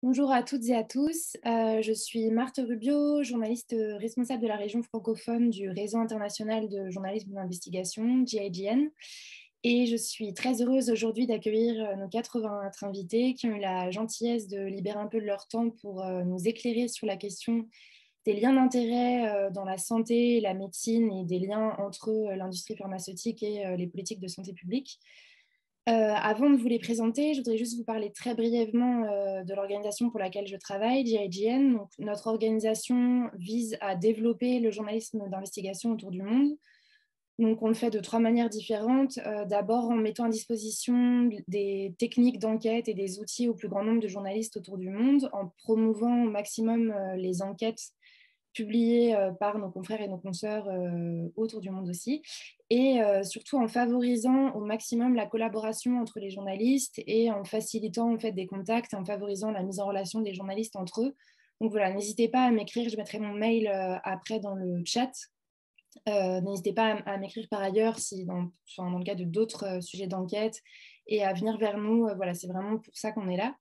Bonjour à toutes et à tous. Je suis Marthe Rubio, journaliste responsable de la région francophone du Réseau international de journalisme d'investigation, GIGN. Et je suis très heureuse aujourd'hui d'accueillir nos 80 invités qui ont eu la gentillesse de libérer un peu de leur temps pour nous éclairer sur la question des liens d'intérêt dans la santé, la médecine et des liens entre l'industrie pharmaceutique et les politiques de santé publique. Avant de vous les présenter, je voudrais juste vous parler très brièvement de l'organisation pour laquelle je travaille, GIGN. Donc, notre organisation vise à développer le journalisme d'investigation autour du monde. Donc, on le fait de trois manières différentes. D'abord, en mettant à disposition des techniques d'enquête et des outils au plus grand nombre de journalistes autour du monde, en promouvant au maximum les enquêtes publiées par nos confrères et nos consoeurs autour du monde aussi, et surtout en favorisant au maximum la collaboration entre les journalistes et en facilitant en fait des contacts, en favorisant la mise en relation des journalistes entre eux. Donc voilà, n'hésitez pas à m'écrire, je mettrai mon mail après dans le chat. N'hésitez pas à m'écrire par ailleurs si dans le cas de d'autres sujets d'enquête et à venir vers nous. Voilà, c'est vraiment pour ça qu'on est là.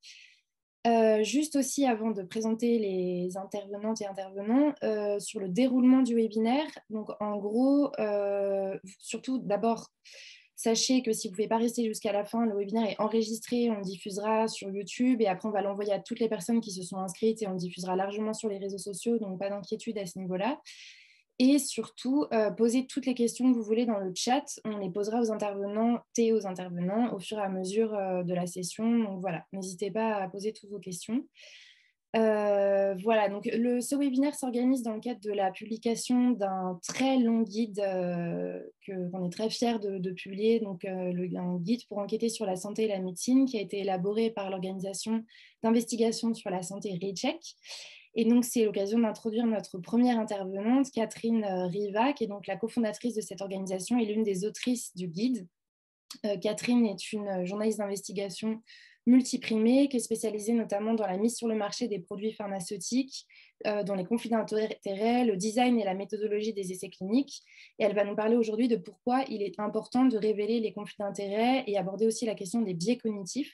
Juste aussi avant de présenter les intervenantes et intervenants sur le déroulement du webinaire. Donc en gros, surtout d'abord, sachez que si vous ne pouvez pas rester jusqu'à la fin, le webinaire est enregistré, on le diffusera sur YouTube et après on va l'envoyer à toutes les personnes qui se sont inscrites et on le diffusera largement sur les réseaux sociaux, donc pas d'inquiétude à ce niveau-là. Et surtout, posez toutes les questions que vous voulez dans le chat. On les posera aux intervenants et aux intervenants au fur et à mesure de la session. Donc voilà, n'hésitez pas à poser toutes vos questions. Voilà, donc ce webinaire s'organise dans le cadre de la publication d'un très long guide qu'on est très fiers de publier, donc un guide pour enquêter sur la santé et la médecine qui a été élaboré par l'organisation d'investigation sur la santé ReCheck. Et donc, c'est l'occasion d'introduire notre première intervenante, Catherine Riva, qui est donc la cofondatrice de cette organisation et l'une des autrices du guide. Catherine est une journaliste d'investigation multiprimée qui est spécialisée notamment dans la mise sur le marché des produits pharmaceutiques, dans les conflits d'intérêts, le design et la méthodologie des essais cliniques. Et elle va nous parler aujourd'hui de pourquoi il est important de révéler les conflits d'intérêts et aborder aussi la question des biais cognitifs.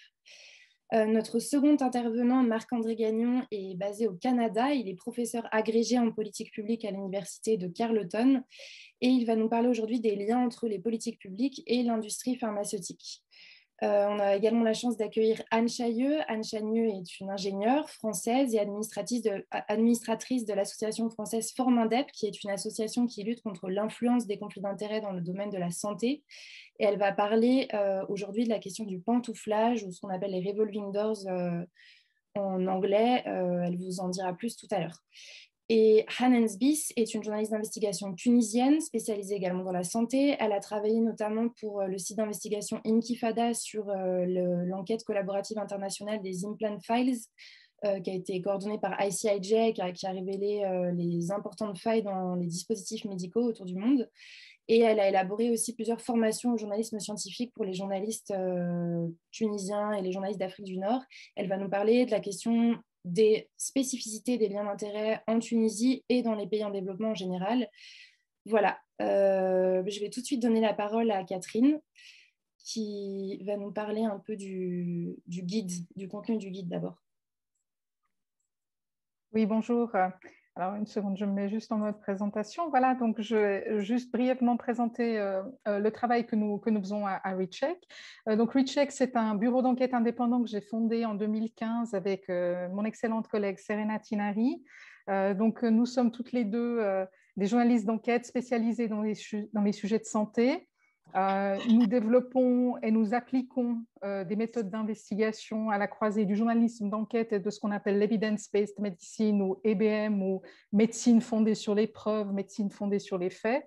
Notre second intervenant, Marc-André Gagnon, est basé au Canada. Il est professeur agrégé en politique publique à l'université de Carleton et il va nous parler aujourd'hui des liens entre les politiques publiques et l'industrie pharmaceutique. On a également la chance d'accueillir Anne Chailleux. Anne Chailleux est une ingénieure française et administratrice de l'association française Formindep, qui est une association qui lutte contre l'influence des conflits d'intérêts dans le domaine de la santé. Et elle va parler aujourd'hui de la question du pantouflage, ou ce qu'on appelle les revolving doors en anglais. Elle vous en dira plus tout à l'heure. Et Hanan Sbis est une journaliste d'investigation tunisienne, spécialisée également dans la santé. Elle a travaillé notamment pour le site d'investigation Inkifada sur l'enquête collaborative internationale des Implant Files, qui a été coordonnée par ICIJ, qui a révélé les importantes failles dans les dispositifs médicaux autour du monde. Et elle a élaboré aussi plusieurs formations au journalisme scientifique pour les journalistes tunisiens et les journalistes d'Afrique du Nord. Elle va nous parler de la question des spécificités des liens d'intérêt en Tunisie et dans les pays en développement en général. Voilà, je vais tout de suite donner la parole à Catherine qui va nous parler un peu du guide, du contenu du guide d'abord. Oui, bonjour. Alors, une seconde, je me mets juste en mode présentation. Voilà, donc je vais juste brièvement présenter le travail que nous faisons à ReCheck. Donc, ReCheck, c'est un bureau d'enquête indépendant que j'ai fondé en 2015 avec mon excellente collègue Serena Tinari. Donc, nous sommes toutes les deux des journalistes d'enquête spécialisés dans les sujets de santé. Nous développons et nous appliquons des méthodes d'investigation à la croisée du journalisme d'enquête et de ce qu'on appelle l'evidence-based medicine ou EBM ou médecine fondée sur les preuves, médecine fondée sur les faits.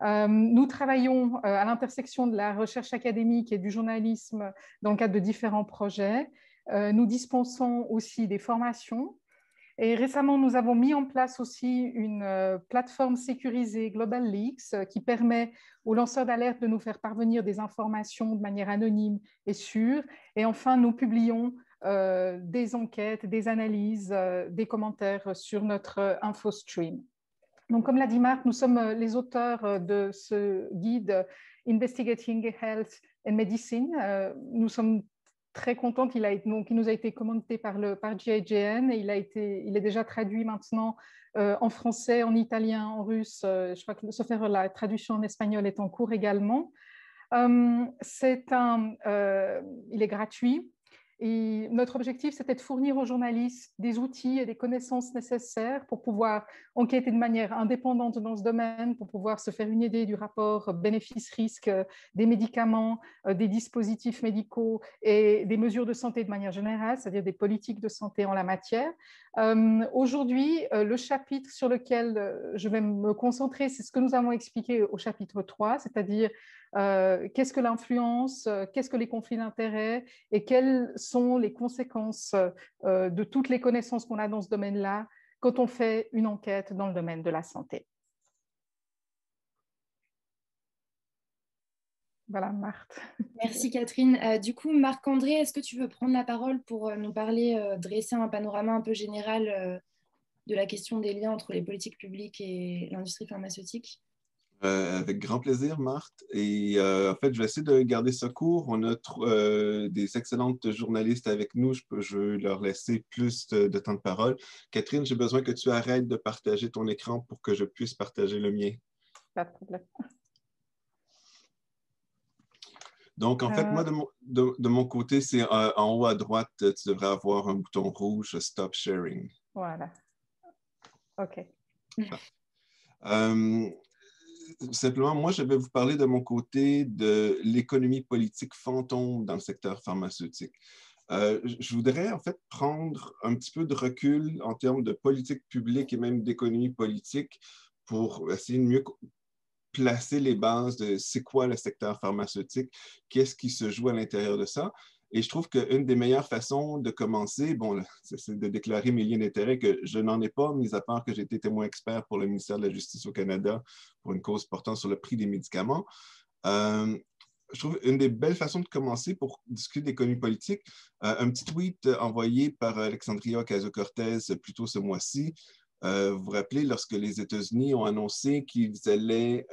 Nous travaillons à l'intersection de la recherche académique et du journalisme dans le cadre de différents projets. Nous dispensons aussi des formations. Et récemment, nous avons mis en place aussi une plateforme sécurisée Global Leaks qui permet aux lanceurs d'alerte de nous faire parvenir des informations de manière anonyme et sûre. Et enfin, nous publions des enquêtes, des analyses, des commentaires sur notre InfoStream. Donc, comme l'a dit Marc, nous sommes les auteurs de ce guide Investigating Health and Medicine. Nous sommes très contente. Donc, il nous a été commandé par GIGN et il est déjà traduit maintenant en français, en italien, en russe. Je crois que sauf erreur, la traduction en espagnol est en cours également. Il est gratuit. Et notre objectif, c'était de fournir aux journalistes des outils et des connaissances nécessaires pour pouvoir enquêter de manière indépendante dans ce domaine, pour pouvoir se faire une idée du rapport bénéfice-risque des médicaments, des dispositifs médicaux et des mesures de santé de manière générale, c'est-à-dire des politiques de santé en la matière. Aujourd'hui, le chapitre sur lequel je vais me concentrer, c'est ce que nous avons expliqué au chapitre 3, c'est-à-dire qu'est-ce que l'influence, qu'est-ce que les conflits d'intérêts et quelles sont les conséquences de toutes les connaissances qu'on a dans ce domaine-là quand on fait une enquête dans le domaine de la santé. Voilà, Marthe. Merci Catherine. Du coup, Marc-André, est-ce que tu veux prendre la parole pour nous parler, dresser un panorama un peu général de la question des liens entre les politiques publiques et l'industrie pharmaceutique? Avec grand plaisir, Marthe. Et en fait, je vais essayer de garder ça court. On a des excellentes journalistes avec nous. Je veux leur laisser plus de temps de parole. Catherine, j'ai besoin que tu arrêtes de partager ton écran pour que je puisse partager le mien. Pas de problème. Donc, en fait, moi, de mon côté, c'est en haut à droite, tu devrais avoir un bouton rouge, Stop Sharing. Voilà. OK. Simplement, moi, je vais vous parler de mon côté de l'économie politique fantôme dans le secteur pharmaceutique. Je voudrais en fait prendre un petit peu de recul en termes de politique publique et même d'économie politique pour essayer de mieux placer les bases de c'est quoi le secteur pharmaceutique, qu'est-ce qui se joue à l'intérieur de ça. Et je trouve qu'une des meilleures façons de commencer, bon, c'est de déclarer mes liens d'intérêt que je n'en ai pas, mis à part que j'ai été témoin expert pour le ministère de la Justice au Canada pour une cause portant sur le prix des médicaments. Je trouve une des belles façons de commencer pour discuter d'économie politique, un petit tweet envoyé par Alexandria Ocasio-Cortez plus tôt ce mois-ci. Vous vous rappelez, lorsque les États-Unis ont annoncé qu'ils allaient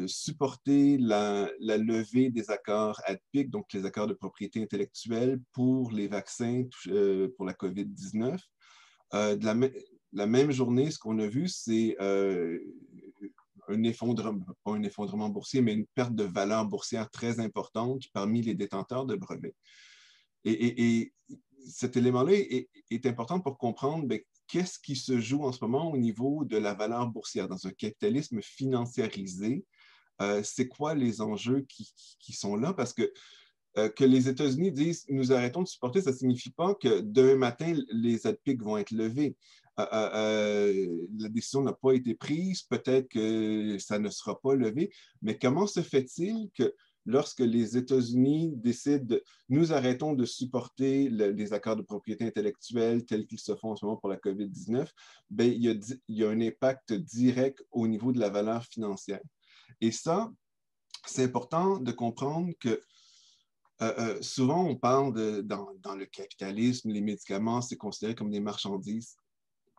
supporter la levée des accords ADPIC, donc les accords de propriété intellectuelle pour les vaccins pour la COVID-19. La même journée, ce qu'on a vu, c'est un effondrement, pas un effondrement boursier, mais une perte de valeur boursière très importante parmi les détenteurs de brevets. Et cet élément-là est important pour comprendre qu'est-ce qui se joue en ce moment au niveau de la valeur boursière dans un capitalisme financiarisé. C'est quoi les enjeux qui sont là? Parce que les États-Unis disent « nous arrêtons de supporter », ça ne signifie pas que demain matin, les ADPIC vont être levés. La décision n'a pas été prise, peut-être que ça ne sera pas levé, mais comment se fait-il que lorsque les États-Unis décident de nous arrêtons de supporter les accords de propriété intellectuelle tels qu'ils se font en ce moment pour la COVID-19, il y a un impact direct au niveau de la valeur financière. Et ça, c'est important de comprendre que souvent, on parle dans le capitalisme, les médicaments, c'est considéré comme des marchandises.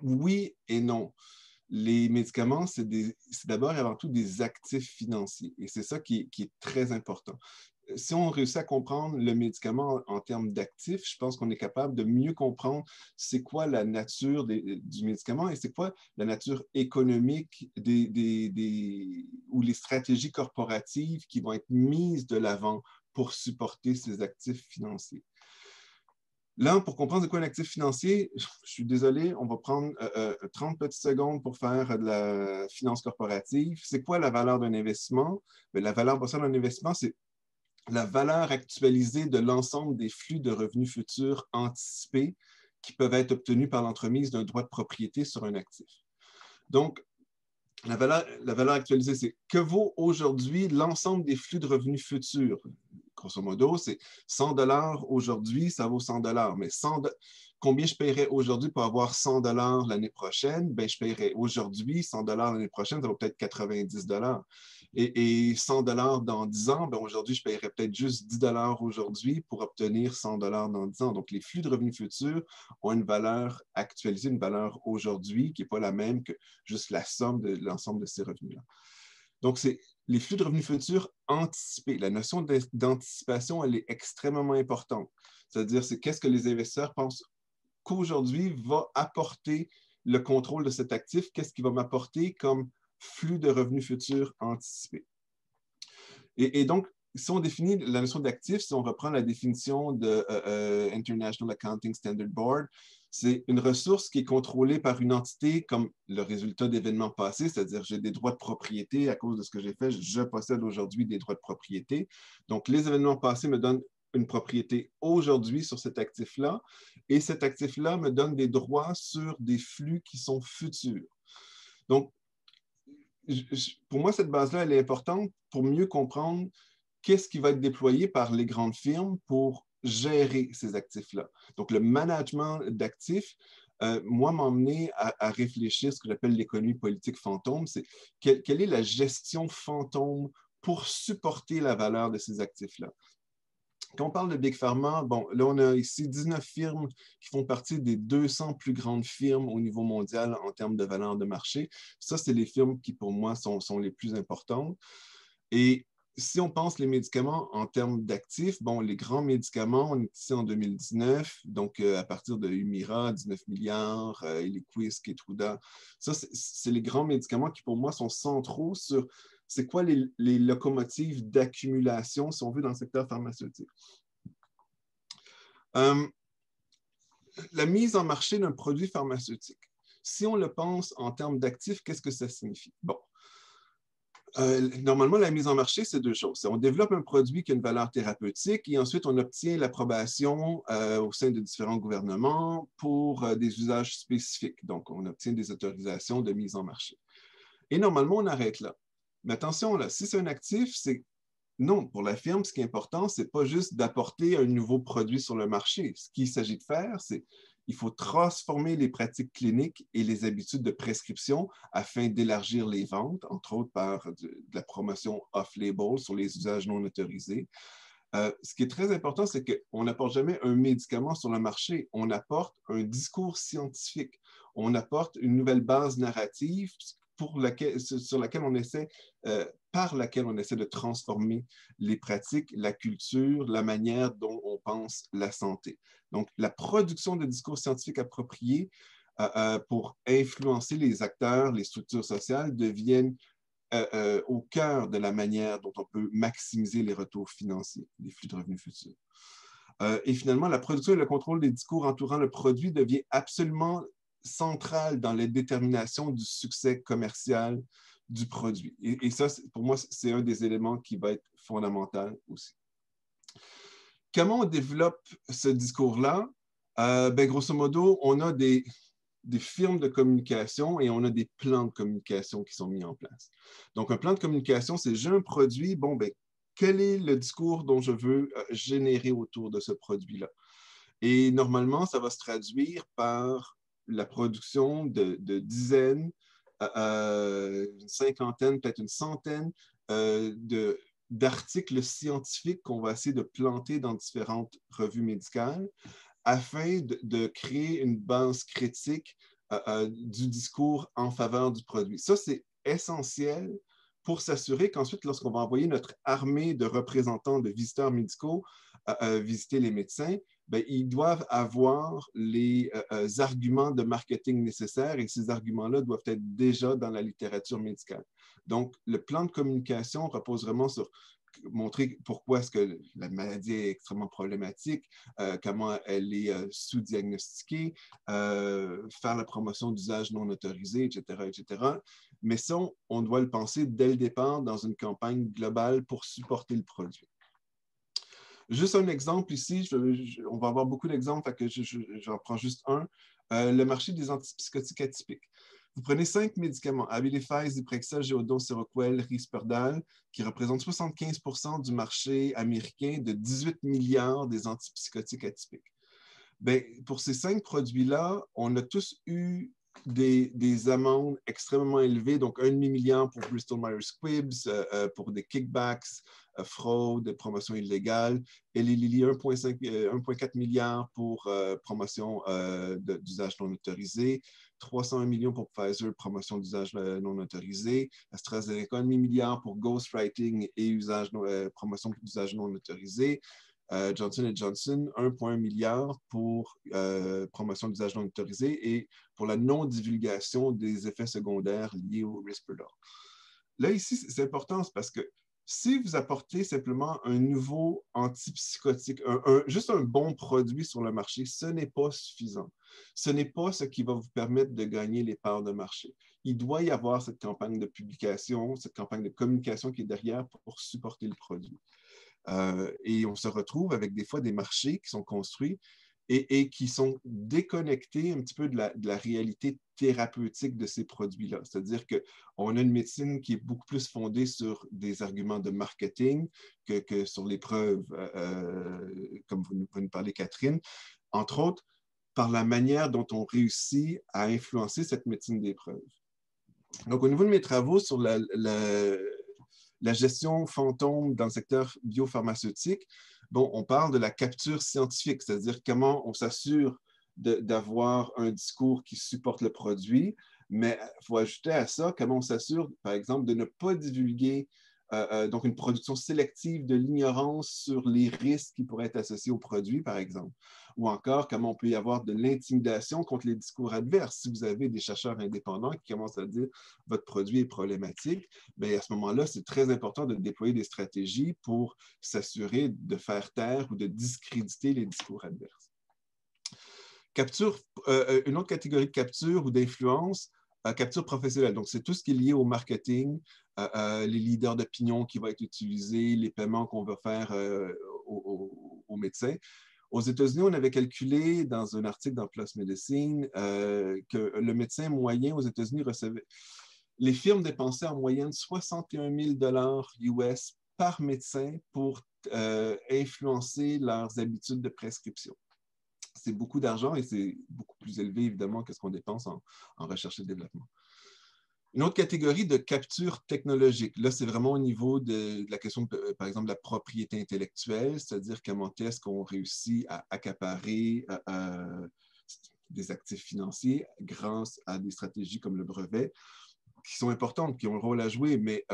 Oui et non. Les médicaments, c'est d'abord et avant tout des actifs financiers. Et c'est ça qui est très important. Si on réussit à comprendre le médicament en termes d'actifs, je pense qu'on est capable de mieux comprendre c'est quoi la nature du médicament et c'est quoi la nature économique ou les stratégies corporatives qui vont être mises de l'avant pour supporter ces actifs financiers. Là, pour comprendre c'est quoi un actif financier, je suis désolé, on va prendre 30 petites secondes pour faire de la finance corporative. C'est quoi la valeur d'un investissement? Bien, la valeur boursière d'un investissement, c'est la valeur actualisée de l'ensemble des flux de revenus futurs anticipés qui peuvent être obtenus par l'entremise d'un droit de propriété sur un actif. Donc, la valeur actualisée, c'est que vaut aujourd'hui l'ensemble des flux de revenus futurs? Grosso modo, c'est 100 $ aujourd'hui, ça vaut 100 $. Mais combien je paierais aujourd'hui pour avoir 100 $ l'année prochaine? Ben, je paierais aujourd'hui 100 $ l'année prochaine, ça vaut peut-être 90 $. Et 100 $ dans 10 ans, ben, aujourd'hui, je paierais peut-être juste 10 $ aujourd'hui pour obtenir 100 $ dans 10 ans. Donc, les flux de revenus futurs ont une valeur actualisée, une valeur aujourd'hui qui n'est pas la même que juste la somme de l'ensemble de ces revenus-là. Donc, les flux de revenus futurs anticipés. La notion d'anticipation, elle est extrêmement importante. C'est-à-dire, c'est qu'est-ce que les investisseurs pensent qu'aujourd'hui va apporter le contrôle de cet actif, qu'est-ce qu'il va m'apporter comme flux de revenus futurs anticipés. Et donc, si on définit la notion d'actif, si on reprend la définition de International Accounting Standard Board, c'est une ressource qui est contrôlée par une entité comme le résultat d'événements passés, c'est-à-dire j'ai des droits de propriété à cause de ce que j'ai fait, je possède aujourd'hui des droits de propriété. Donc, les événements passés me donnent une propriété aujourd'hui sur cet actif-là, et cet actif-là me donne des droits sur des flux qui sont futurs. Donc, pour moi, cette base-là, elle est importante pour mieux comprendre qu'est-ce qui va être déployé par les grandes firmes pour gérer ces actifs-là. Donc, le management d'actifs, moi, m'a amené à réfléchir ce que j'appelle l'économie politique fantôme, c'est quelle est la gestion fantôme pour supporter la valeur de ces actifs-là. Quand on parle de Big Pharma, bon, là, on a ici 19 firmes qui font partie des 200 plus grandes firmes au niveau mondial en termes de valeur de marché. Ça, c'est les firmes qui, pour moi, sont les plus importantes. Et si on pense les médicaments en termes d'actifs, bon, les grands médicaments, on est ici en 2019, donc à partir de Humira, 19 milliards, Eliquis, Keytruda. Ça, c'est les grands médicaments qui, pour moi, sont centraux sur c'est quoi les locomotives d'accumulation, si on veut, dans le secteur pharmaceutique. La mise en marché d'un produit pharmaceutique. Si on le pense en termes d'actifs, qu'est-ce que ça signifie? Bon. Normalement, la mise en marché, c'est deux choses. On développe un produit qui a une valeur thérapeutique et ensuite, on obtient l'approbation au sein de différents gouvernements pour des usages spécifiques. Donc, on obtient des autorisations de mise en marché. Et normalement, on arrête là. Mais attention, là, si c'est un actif, c'est non, pour la firme, ce qui est important, ce n'est pas juste d'apporter un nouveau produit sur le marché. Ce qu'il s'agit de faire, c'est il faut transformer les pratiques cliniques et les habitudes de prescription afin d'élargir les ventes, entre autres par de la promotion off-label sur les usages non autorisés. Ce qui est très important, c'est qu'on n'apporte jamais un médicament sur le marché, on apporte un discours scientifique, on apporte une nouvelle base narrative sur laquelle on essaie, par laquelle on essaie de transformer les pratiques, la culture, la manière dont on pense la santé. Donc, la production de discours scientifiques appropriés pour influencer les acteurs, les structures sociales deviennent au cœur de la manière dont on peut maximiser les retours financiers, les flux de revenus futurs. Et finalement, la production et le contrôle des discours entourant le produit devient absolument central dans la détermination du succès commercial du produit. Et ça, pour moi, c'est un des éléments qui va être fondamental aussi. Comment on développe ce discours-là? Grosso modo, on a des firmes de communication et on a des plans de communication qui sont mis en place. Donc, un plan de communication, c'est j'ai un produit, bon, quel est le discours dont je veux générer autour de ce produit-là? Et normalement, ça va se traduire par la production de dizaines, une cinquantaine, peut-être une centaine d'articles scientifiques qu'on va essayer de planter dans différentes revues médicales afin de créer une base critique du discours en faveur du produit. Ça, c'est essentiel pour s'assurer qu'ensuite, lorsqu'on va envoyer notre armée de représentants, de visiteurs médicaux visiter les médecins, ils doivent avoir les arguments de marketing nécessaires et ces arguments-là doivent être déjà dans la littérature médicale. Donc, le plan de communication repose vraiment sur montrer pourquoi est-ce que la maladie est extrêmement problématique, comment elle est sous-diagnostiquée, faire la promotion d'usages non autorisés, etc., etc. Mais ça, on doit le penser dès le départ dans une campagne globale pour supporter le produit. Juste un exemple ici, on va avoir beaucoup d'exemples, j'en prends juste un. Le marché des antipsychotiques atypiques. Vous prenez 5 médicaments, Abilify, Zyprexa, Géodon, Seroquel, Risperdal, qui représentent 75% du marché américain de 18 milliards des antipsychotiques atypiques. Pour ces 5 produits-là, on a tous eu des amendes extrêmement élevées, donc 1,5 milliard pour Bristol Myers Squibb, pour des kickbacks, fraude, promotion illégale. Eli Lilly, 1,4 milliard pour promotion d'usage non autorisé. 301 millions pour Pfizer, promotion d'usage non autorisé. AstraZeneca, 1,5 milliard pour ghostwriting et promotion d'usage non autorisé. Johnson & Johnson, 1,1 milliard pour promotion d'usage non autorisé et pour la non-divulgation des effets secondaires liés au Risperdal. Là, ici, c'est important parce que si vous apportez simplement un nouveau antipsychotique, juste un bon produit sur le marché, ce n'est pas suffisant. Ce n'est pas ce qui va vous permettre de gagner les parts de marché. Il doit y avoir cette campagne de publication, cette campagne de communication qui est derrière pour supporter le produit. Et on se retrouve avec des fois des marchés qui sont construits et qui sont déconnectés un petit peu de la réalité thérapeutique de ces produits-là. C'est-à-dire qu'on a une médecine qui est beaucoup plus fondée sur des arguments de marketing que sur les preuves, comme vous nous parlez, Catherine, entre autres, par la manière dont on réussit à influencer cette médecine des preuves. Donc, au niveau de mes travaux sur la gestion fantôme dans le secteur biopharmaceutique, bon, on parle de la capture scientifique, c'est-à-dire comment on s'assure d'avoir un discours qui supporte le produit, mais il faut ajouter à ça comment on s'assure, par exemple, de ne pas divulguer donc une production sélective de l'ignorance sur les risques qui pourraient être associés au produit, par exemple. Ou encore, comment on peut y avoir de l'intimidation contre les discours adverses. Si vous avez des chercheurs indépendants qui commencent à dire « votre produit est problématique », bien, à ce moment-là, c'est très important de déployer des stratégies pour s'assurer de faire taire ou de discréditer les discours adverses. Capture, une autre catégorie de capture ou d'influence, capture professionnelle. Donc, c'est tout ce qui est lié au marketing, les leaders d'opinion qui vont être utilisés, les paiements qu'on va faire aux médecins. Aux États-Unis, on avait calculé dans un article dans PLOS Medicine que le médecin moyen aux États-Unis recevait... Les firmes dépensaient en moyenne 61 000 $ US par médecin pour influencer leurs habitudes de prescription. C'est beaucoup d'argent et c'est beaucoup plus élevé, évidemment, que ce qu'on dépense en recherche et développement. Une autre catégorie de capture technologique, là, c'est vraiment au niveau de la question, par exemple, de la propriété intellectuelle, c'est-à-dire comment est-ce qu'on réussit à accaparer des actifs financiers grâce à des stratégies comme le brevet, qui sont importantes, qui ont un rôle à jouer, mais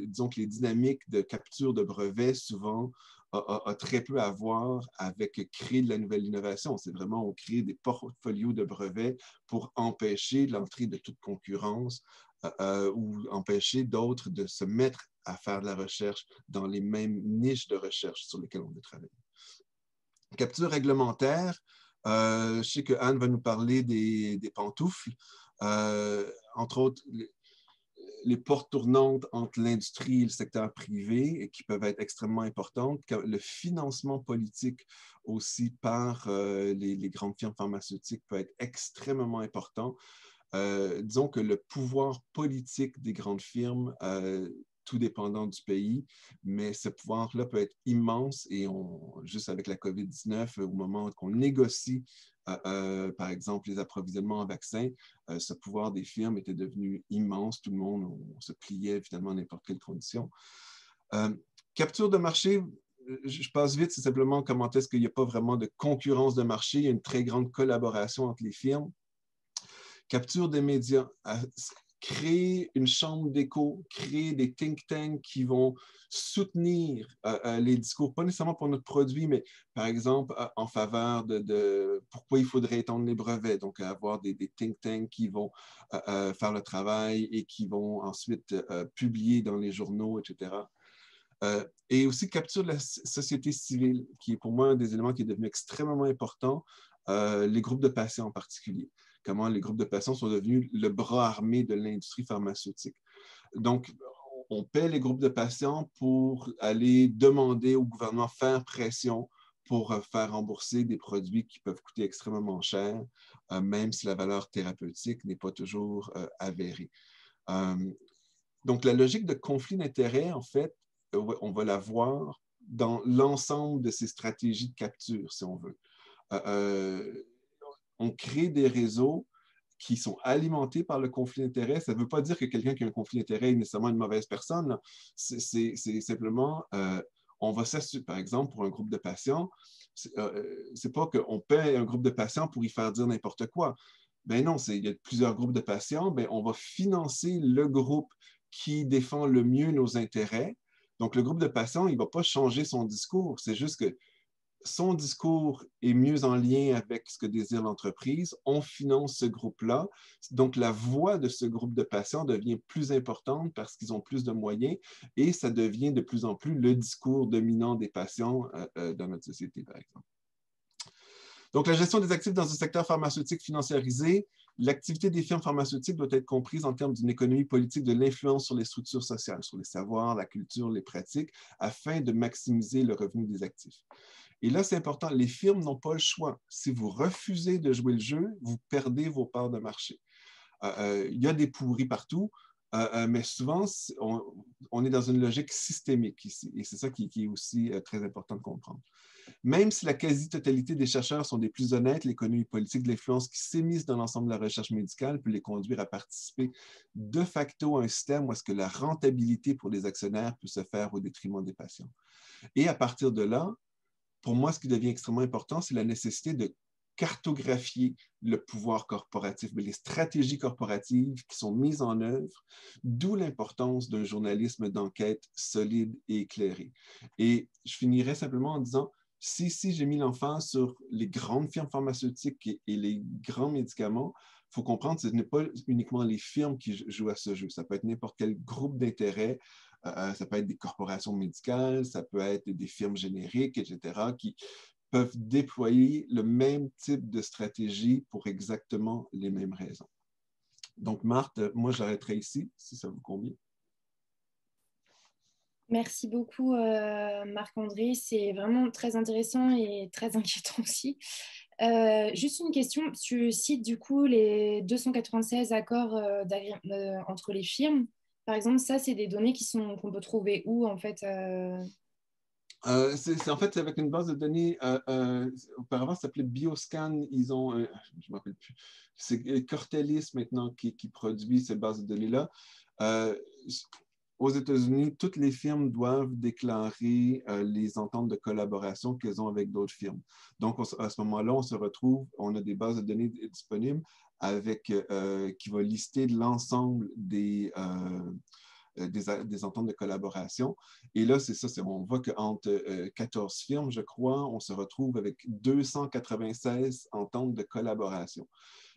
disons que les dynamiques de capture de brevets, souvent, a très peu à voir avec créer de la nouvelle innovation. C'est vraiment, on crée des portfolios de brevets pour empêcher l'entrée de toute concurrence ou empêcher d'autres de se mettre à faire de la recherche dans les mêmes niches de recherche sur lesquelles on veut travailler. Capture réglementaire, je sais que Anne va nous parler des pantoufles. Entre autres, les portes tournantes entre l'industrie et le secteur privé et qui peuvent être extrêmement importantes. Le financement politique aussi par les grandes firmes pharmaceutiques peut être extrêmement important. Disons que le pouvoir politique des grandes firmes, tout dépendant du pays, mais ce pouvoir-là peut être immense et juste avec la COVID-19, au moment qu'on négocie par exemple, les approvisionnements en vaccins, ce pouvoir des firmes était devenu immense. Tout le monde, on se pliait finalement à n'importe quelle condition. Capture de marché, je passe vite, c'est simplement comment est-ce qu'il n'y a pas vraiment de concurrence de marché, il y a une très grande collaboration entre les firmes. Capture des médias, créer une chambre d'écho, créer des think tanks qui vont soutenir les discours, pas nécessairement pour notre produit, mais par exemple en faveur de pourquoi il faudrait étendre les brevets, donc avoir des think tanks qui vont faire le travail et qui vont ensuite publier dans les journaux, etc. Et aussi capture de la société civile, qui est pour moi un des éléments qui est devenu extrêmement important, les groupes de patients en particulier. Comment les groupes de patients sont devenus le bras armé de l'industrie pharmaceutique. Donc, on paie les groupes de patients pour aller demander au gouvernement, faire pression pour faire rembourser des produits qui peuvent coûter extrêmement cher, même si la valeur thérapeutique n'est pas toujours avérée. Donc, la logique de conflit d'intérêts, en fait, on va la voir dans l'ensemble de ces stratégies de capture, si on veut. On crée des réseaux qui sont alimentés par le conflit d'intérêts. Ça ne veut pas dire que quelqu'un qui a un conflit d'intérêts est nécessairement une mauvaise personne. C'est simplement, on va s'assurer, par exemple, pour un groupe de patients, c'est pas qu'on paie un groupe de patients pour y faire dire n'importe quoi. Ben non, il y a plusieurs groupes de patients, ben on va financer le groupe qui défend le mieux nos intérêts. Donc, le groupe de patients, il ne va pas changer son discours. C'est juste que son discours est mieux en lien avec ce que désire l'entreprise. On finance ce groupe-là. Donc, la voix de ce groupe de patients devient plus importante parce qu'ils ont plus de moyens et ça devient de plus en plus le discours dominant des patients dans notre société, par exemple. Donc, la gestion des actifs dans un secteur pharmaceutique financiarisé, l'activité des firmes pharmaceutiques doit être comprise en termes d'une économie politique de l'influence sur les structures sociales, sur les savoirs, la culture, les pratiques, afin de maximiser le revenu des actifs. Et là, c'est important, les firmes n'ont pas le choix. Si vous refusez de jouer le jeu, vous perdez vos parts de marché. Il y a des pourris partout, mais souvent, on est dans une logique systémique ici. Et c'est ça qui est aussi très important de comprendre. Même si la quasi-totalité des chercheurs sont des plus honnêtes, l'économie politique de l'influence qui s'émise dans l'ensemble de la recherche médicale peut les conduire à participer de facto à un système où est-ce que la rentabilité pour les actionnaires peut se faire au détriment des patients. Et à partir de là, pour moi, ce qui devient extrêmement important, c'est la nécessité de cartographier le pouvoir corporatif, mais les stratégies corporatives qui sont mises en œuvre, d'où l'importance d'un journalisme d'enquête solide et éclairé. Et je finirai simplement en disant, si j'ai mis l'emphase sur les grandes firmes pharmaceutiques et les grands médicaments, il faut comprendre que ce n'est pas uniquement les firmes qui jouent à ce jeu. Ça peut être n'importe quel groupe d'intérêt. Ça peut être des corporations médicales, ça peut être des firmes génériques, etc., qui peuvent déployer le même type de stratégie pour exactement les mêmes raisons. Donc, Marthe, moi, j'arrêterai ici, si ça vous convient. Merci beaucoup, Marc-André. C'est vraiment très intéressant et très inquiétant aussi. Juste une question, tu cites du coup les 296 accords entre les firmes. Par exemple, ça, c'est des données qu'on peut trouver où, en fait C'est en fait avec une base de données, auparavant ça s'appelait Bioscan, ils ont, je ne me rappelle plus, c'est Cortellis maintenant qui produit cette base de données-là. Aux États-Unis, toutes les firmes doivent déclarer les ententes de collaboration qu'elles ont avec d'autres firmes. Donc, à ce moment-là, on se retrouve, on a des bases de données disponibles qui va lister l'ensemble des ententes de collaboration. Et là, c'est ça, on voit qu'entre 14 firmes, je crois, on se retrouve avec 296 ententes de collaboration.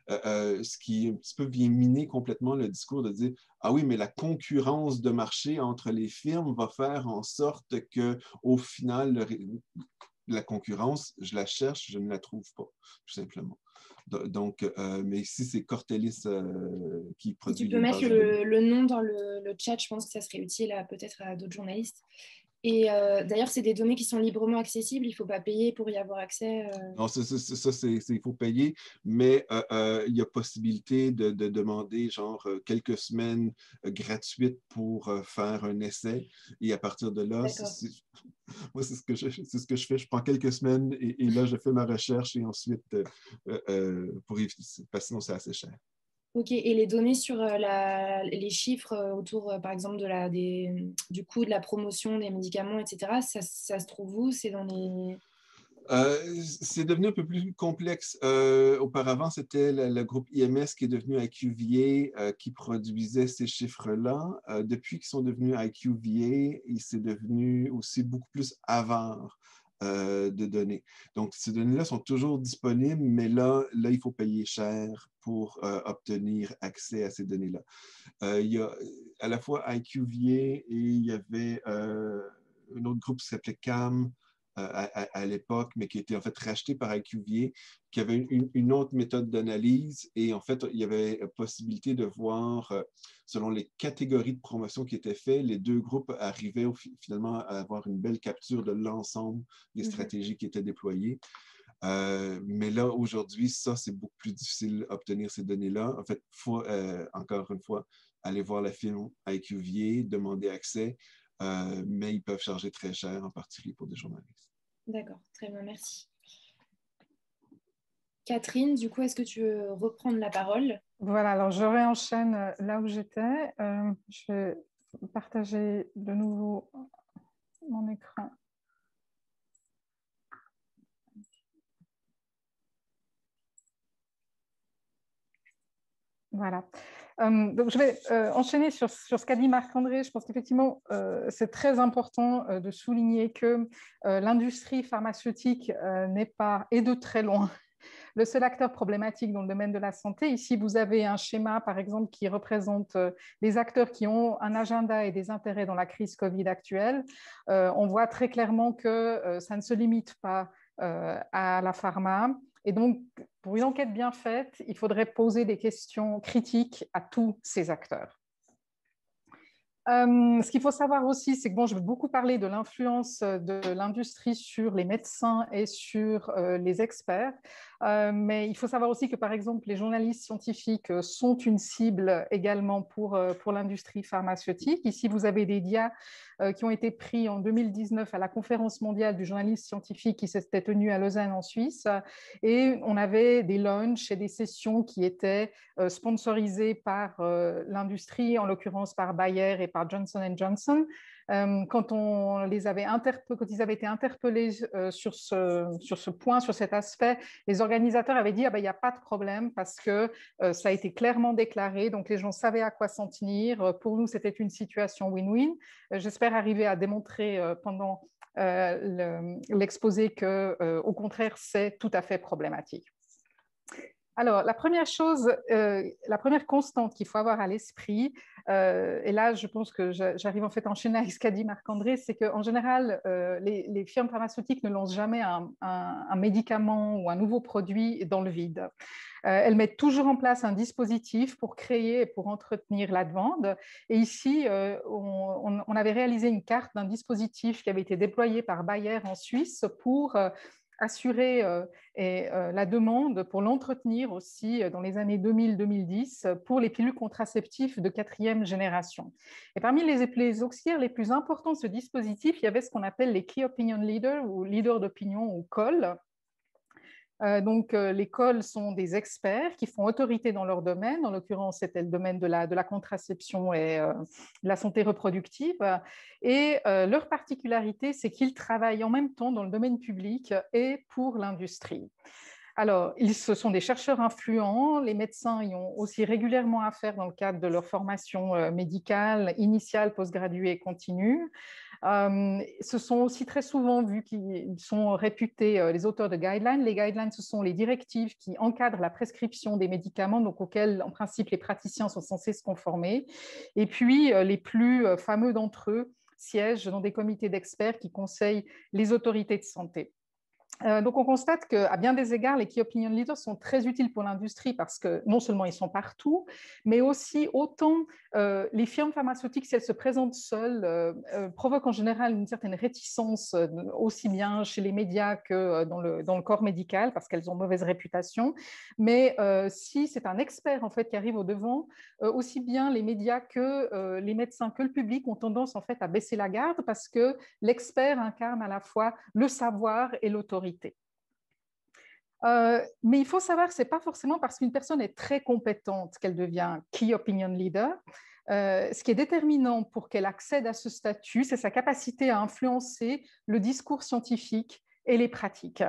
Ce qui un petit peu vient miner complètement le discours de dire « Ah oui, mais la concurrence de marché entre les firmes va faire en sorte qu'au final, la concurrence, je la cherche, je ne la trouve pas, tout simplement. » Donc, mais ici, c'est Cortellis qui produit tu peux les mettre bases de données. le nom dans le chat, je pense que ça serait utile peut-être à d'autres journalistes. Et d'ailleurs, c'est des données qui sont librement accessibles, il ne faut pas payer pour y avoir accès. Non, ça, il faut payer, mais il y a possibilité de demander genre quelques semaines gratuites pour faire un essai. Et à partir de là, moi, c'est ce que je fais. Je prends quelques semaines et là, je fais ma recherche et ensuite, pour éviter, parce que sinon, c'est assez cher. Ok, et les données sur les chiffres autour, par exemple, du coût de la promotion des médicaments, etc., ça se trouve où? C'est dans les... C'est devenu un peu plus complexe. Auparavant, c'était le groupe IMS qui est devenu IQVIA qui produisait ces chiffres-là. Depuis qu'ils sont devenus IQVIA, c'est devenu aussi beaucoup plus avare de données. Donc, ces données-là sont toujours disponibles, mais là, il faut payer cher pour obtenir accès à ces données-là. Il y a à la fois IQVIA et il y avait un autre groupe qui s'appelait CAM, à l'époque, mais qui était en fait racheté par IQVIA, qui avait une autre méthode d'analyse. Et en fait, il y avait possibilité de voir, selon les catégories de promotion qui étaient faites, les deux groupes arrivaient finalement à avoir une belle capture de l'ensemble des stratégies qui étaient déployées. Mais là, aujourd'hui, ça, c'est beaucoup plus difficile d'obtenir ces données-là. En fait, il faut, encore une fois, aller voir la firme IQVIA, demander accès, mais ils peuvent charger très cher, en particulier pour des journalistes. D'accord, très bien, merci. Catherine, du coup, est-ce que tu veux reprendre la parole? Voilà, alors je réenchaîne là où j'étais. Je vais partager de nouveau mon écran. Voilà. Donc je vais enchaîner sur ce qu'a dit Marc-André. Je pense qu'effectivement, c'est très important de souligner que l'industrie pharmaceutique n'est pas, et de très loin, le seul acteur problématique dans le domaine de la santé. Ici, vous avez un schéma, par exemple, qui représente les acteurs qui ont un agenda et des intérêts dans la crise Covid actuelle. On voit très clairement que ça ne se limite pas à la pharma. Et donc, pour une enquête bien faite, il faudrait poser des questions critiques à tous ces acteurs. Ce qu'il faut savoir aussi, c'est que bon, je vais beaucoup parler de l'influence de l'industrie sur les médecins et sur les experts, mais il faut savoir aussi que, par exemple, les journalistes scientifiques sont une cible également pour l'industrie pharmaceutique. Ici, vous avez des dias qui ont été pris en 2019 à la conférence mondiale du journaliste scientifique qui s'était tenue à Lausanne en Suisse, et on avait des lunchs et des sessions qui étaient sponsorisées par l'industrie, en l'occurrence par Bayer et par Johnson & Johnson. Quand ils avaient été interpellés sur ce point, sur cet aspect, les organisateurs avaient dit il n'y a pas de problème parce que ça a été clairement déclaré, donc les gens savaient à quoi s'en tenir. Pour nous, c'était une situation win-win. J'espère arriver à démontrer pendant l'exposé que, au contraire, c'est tout à fait problématique. Alors, la première chose, la première constante qu'il faut avoir à l'esprit, et là, je pense que j'arrive en fait à enchaîner avec ce qu'a dit Marc-André, c'est qu'en général, les firmes pharmaceutiques ne lancent jamais un médicament ou un nouveau produit dans le vide. Elles mettent toujours en place un dispositif pour créer et pour entretenir la demande. Et ici, on avait réalisé une carte d'un dispositif qui avait été déployé par Bayer en Suisse pour assurer la demande, pour l'entretenir aussi dans les années 2000-2010 pour les pilules contraceptives de 4e génération. Et parmi les auxiliaires les plus importants de ce dispositif, il y avait ce qu'on appelle les Key Opinion Leaders ou leaders d'opinion ou COL. Les COL sont des experts qui font autorité dans leur domaine. En l'occurrence, c'était le domaine de la contraception et de la santé reproductive. Et leur particularité, c'est qu'ils travaillent en même temps dans le domaine public et pour l'industrie. Alors, ce sont des chercheurs influents. Les médecins y ont aussi régulièrement affaire dans le cadre de leur formation médicale, initiale, postgraduée et continue. Ce sont aussi très souvent vus qu'ils sont réputés les auteurs de guidelines. Les guidelines, ce sont les directives qui encadrent la prescription des médicaments, donc auxquels, en principe, les praticiens sont censés se conformer. Et puis, les plus fameux d'entre eux siègent dans des comités d'experts qui conseillent les autorités de santé. Donc, on constate qu'à bien des égards, les Key Opinion Leaders sont très utiles pour l'industrie parce que non seulement ils sont partout, mais aussi autant les firmes pharmaceutiques, si elles se présentent seules, provoquent en général une certaine réticence, aussi bien chez les médias que dans le corps médical, parce qu'elles ont mauvaise réputation. Mais si c'est un expert en fait qui arrive au devant, aussi bien les médias que les médecins que le public ont tendance en fait à baisser la garde parce que l'expert incarne à la fois le savoir et l'autorité. Mais il faut savoir que ce n'est pas forcément parce qu'une personne est très compétente qu'elle devient Key Opinion Leader. Ce qui est déterminant pour qu'elle accède à ce statut, c'est sa capacité à influencer le discours scientifique et les pratiques.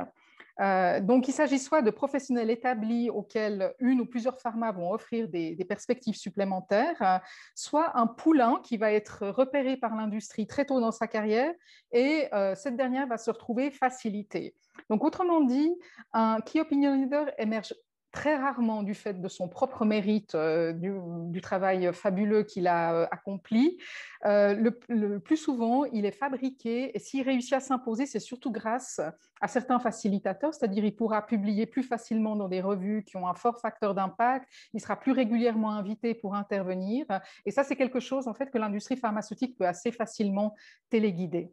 Donc, il s'agit soit de professionnels établis auxquels une ou plusieurs pharma vont offrir des perspectives supplémentaires, soit un poulain qui va être repéré par l'industrie très tôt dans sa carrière et cette dernière va se retrouver facilitée. Donc, autrement dit, un Key Opinion Leader émerge très rarement du fait de son propre mérite, du travail fabuleux qu'il a accompli. Le plus souvent, il est fabriqué et s'il réussit à s'imposer, c'est surtout grâce à certains facilitateurs, c'est-à-dire il pourra publier plus facilement dans des revues qui ont un fort facteur d'impact, il sera plus régulièrement invité pour intervenir. Et ça, c'est quelque chose en fait, que l'industrie pharmaceutique peut assez facilement téléguider.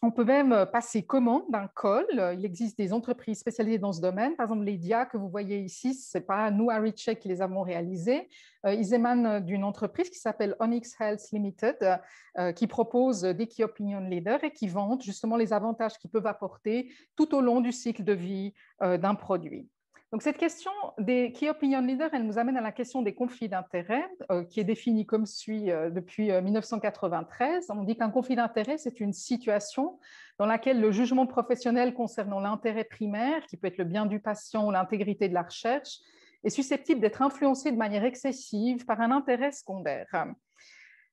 On peut même passer commande d'un call. Il existe des entreprises spécialisées dans ce domaine. Par exemple, les DIA que vous voyez ici, ce n'est pas nous à ReCheck qui les avons réalisés. Ils émanent d'une entreprise qui s'appelle Onyx Health Limited, qui propose des Key Opinion Leaders et qui vante justement les avantages qu'ils peuvent apporter tout au long du cycle de vie d'un produit. Donc, cette question des Key Opinion Leaders, elle nous amène à la question des conflits d'intérêts, qui est définie comme suit depuis 1993. On dit qu'un conflit d'intérêts, c'est une situation dans laquelle le jugement professionnel concernant l'intérêt primaire, qui peut être le bien du patient ou l'intégrité de la recherche, est susceptible d'être influencé de manière excessive par un intérêt secondaire.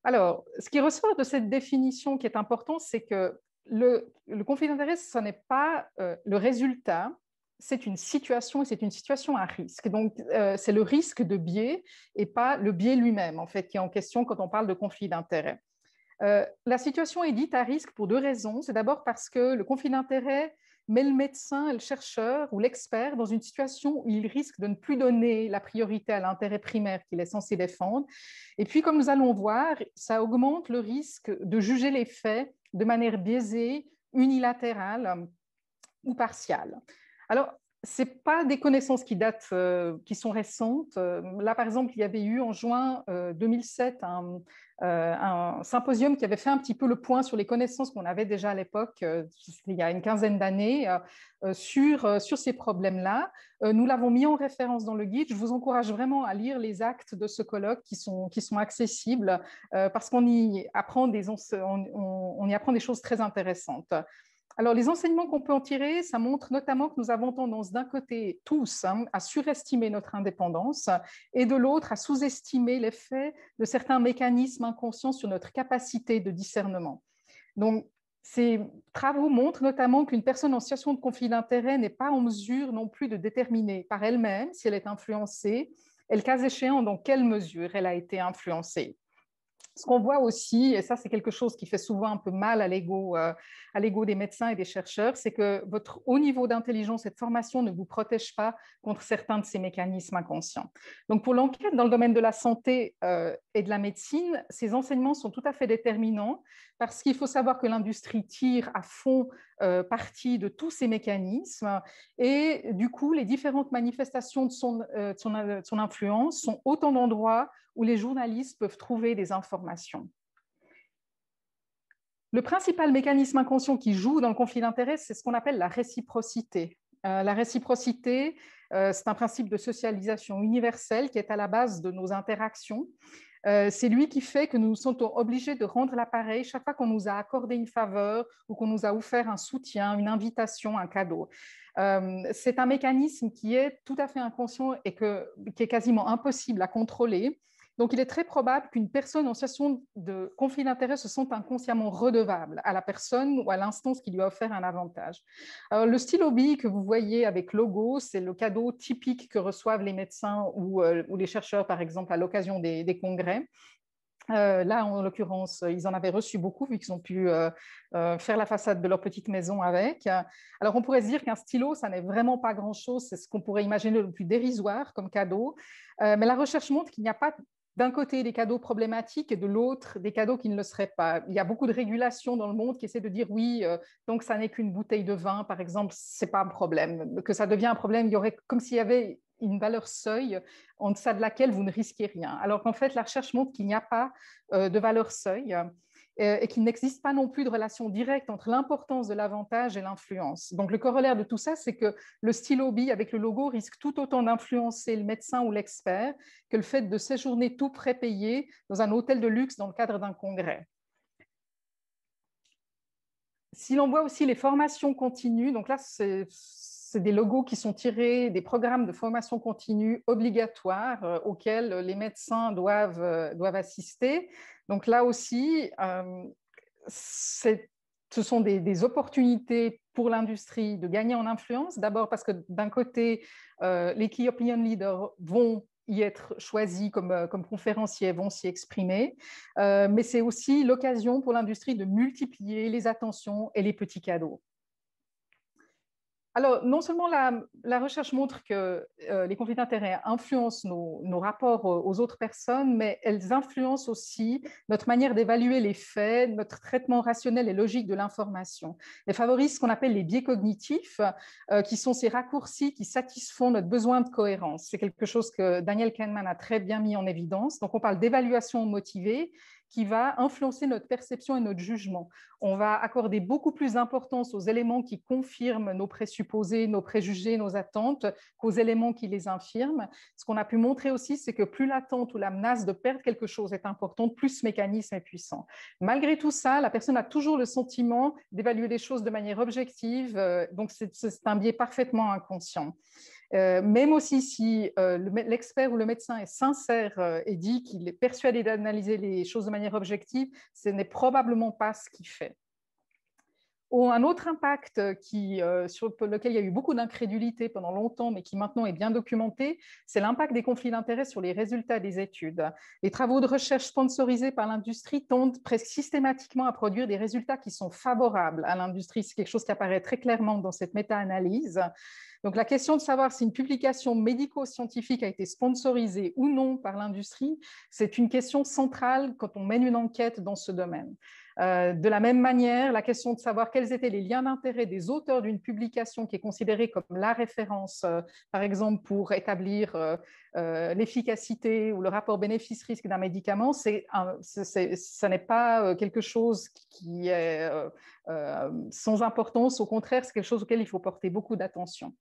Alors, ce qui ressort de cette définition qui est important, c'est que le conflit d'intérêts, ce n'est pas le résultat, c'est une situation, et c'est une situation à risque. Donc, c'est le risque de biais et pas le biais lui-même, en fait, qui est en question quand on parle de conflit d'intérêts. La situation est dite à risque pour deux raisons. C'est d'abord parce que le conflit d'intérêts met le médecin, le chercheur ou l'expert dans une situation où il risque de ne plus donner la priorité à l'intérêt primaire qu'il est censé défendre. Et puis, comme nous allons voir, ça augmente le risque de juger les faits de manière biaisée, unilatérale ou partiale. Alors, ce n'est pas des connaissances qui datent, qui sont récentes. Là, par exemple, il y avait eu en juin 2007 un symposium qui avait fait un petit peu le point sur les connaissances qu'on avait déjà à l'époque, il y a une quinzaine d'années, sur ces problèmes-là. Nous l'avons mis en référence dans le guide. Je vous encourage vraiment à lire les actes de ce colloque qui sont accessibles parce qu'on y apprend on y apprend des choses très intéressantes. Alors, les enseignements qu'on peut en tirer, ça montre notamment que nous avons tendance d'un côté tous à surestimer notre indépendance et de l'autre à sous-estimer l'effet de certains mécanismes inconscients sur notre capacité de discernement. Donc, ces travaux montrent notamment qu'une personne en situation de conflit d'intérêts n'est pas en mesure non plus de déterminer par elle-même si elle est influencée et le cas échéant dans quelle mesure elle a été influencée. Ce qu'on voit aussi, et ça c'est quelque chose qui fait souvent un peu mal à l'ego des médecins et des chercheurs, c'est que votre haut niveau d'intelligence et de formation ne vous protège pas contre certains de ces mécanismes inconscients. Donc pour l'enquête dans le domaine de la santé et de la médecine, ces enseignements sont tout à fait déterminants parce qu'il faut savoir que l'industrie tire à fond parti de tous ces mécanismes et du coup les différentes manifestations de son influence sont autant d'endroits où les journalistes peuvent trouver des informations. Le principal mécanisme inconscient qui joue dans le conflit d'intérêts, c'est ce qu'on appelle la réciprocité. La réciprocité, c'est un principe de socialisation universelle qui est à la base de nos interactions. C'est lui qui fait que nous sommes obligés de rendre l'appareil chaque fois qu'on nous a accordé une faveur ou qu'on nous a offert un soutien, une invitation, un cadeau. C'est un mécanisme qui est tout à fait inconscient et qui est quasiment impossible à contrôler. Donc, il est très probable qu'une personne en situation de conflit d'intérêts se sente inconsciemment redevable à la personne ou à l'instance qui lui a offert un avantage. Alors, le stylo bille que vous voyez avec logo, c'est le cadeau typique que reçoivent les médecins ou les chercheurs, par exemple, à l'occasion des congrès. Là, en l'occurrence, ils en avaient reçu beaucoup vu qu'ils ont pu faire la façade de leur petite maison avec. Alors, on pourrait se dire qu'un stylo, ça n'est vraiment pas grand-chose. C'est ce qu'on pourrait imaginer le plus dérisoire comme cadeau. Mais la recherche montre qu'il n'y a pas d'un côté des cadeaux problématiques et de l'autre des cadeaux qui ne le seraient pas. Il y a beaucoup de régulations dans le monde qui essaient de dire oui, donc ça n'est qu'une bouteille de vin, par exemple, ce n'est pas un problème. Que ça devient un problème, il y aurait comme s'il y avait une valeur seuil en deçà de laquelle vous ne risquez rien. Alors qu'en fait, la recherche montre qu'il n'y a pas de valeur seuil et qu'il n'existe pas non plus de relation directe entre l'importance de l'avantage et l'influence. Donc, le corollaire de tout ça, c'est que le stylo bille avec le logo risque tout autant d'influencer le médecin ou l'expert que le fait de séjourner tout prépayé dans un hôtel de luxe dans le cadre d'un congrès. Si l'on voit aussi les formations continues, donc là, c'est des logos qui sont tirés des programmes de formation continue obligatoires auxquels les médecins doivent assister. Donc là aussi, ce sont des opportunités pour l'industrie de gagner en influence. D'abord parce que d'un côté, les Key Opinion Leaders vont y être choisis comme conférenciers, vont s'y exprimer, mais c'est aussi l'occasion pour l'industrie de multiplier les attentions et les petits cadeaux. Alors, non seulement la recherche montre que les conflits d'intérêts influencent nos rapports aux autres personnes, mais elles influencent aussi notre manière d'évaluer les faits, notre traitement rationnel et logique de l'information. Elles favorisent ce qu'on appelle les biais cognitifs, qui sont ces raccourcis qui satisfont notre besoin de cohérence. C'est quelque chose que Daniel Kahneman a très bien mis en évidence. Donc, on parle d'évaluation motivée, qui va influencer notre perception et notre jugement. On va accorder beaucoup plus d'importance aux éléments qui confirment nos présupposés, nos préjugés, nos attentes, qu'aux éléments qui les infirment. Ce qu'on a pu montrer aussi, c'est que plus l'attente ou la menace de perdre quelque chose est importante, plus ce mécanisme est puissant. Malgré tout ça, la personne a toujours le sentiment d'évaluer les choses de manière objective, donc c'est un biais parfaitement inconscient. Même aussi si l'expert ou le médecin est sincère et dit qu'il est persuadé d'analyser les choses de manière objective, ce n'est probablement pas ce qu'il fait. Un autre impact sur lequel il y a eu beaucoup d'incrédulité pendant longtemps, mais qui maintenant est bien documenté, c'est l'impact des conflits d'intérêts sur les résultats des études. Les travaux de recherche sponsorisés par l'industrie tendent presque systématiquement à produire des résultats qui sont favorables à l'industrie. C'est quelque chose qui apparaît très clairement dans cette méta-analyse. Donc, la question de savoir si une publication médico-scientifique a été sponsorisée ou non par l'industrie, c'est une question centrale quand on mène une enquête dans ce domaine. De la même manière, la question de savoir quels étaient les liens d'intérêt des auteurs d'une publication qui est considérée comme la référence, par exemple, pour établir l'efficacité ou le rapport bénéfice-risque d'un médicament, ça n'est pas quelque chose qui est sans importance. Au contraire, c'est quelque chose auquel il faut porter beaucoup d'attention.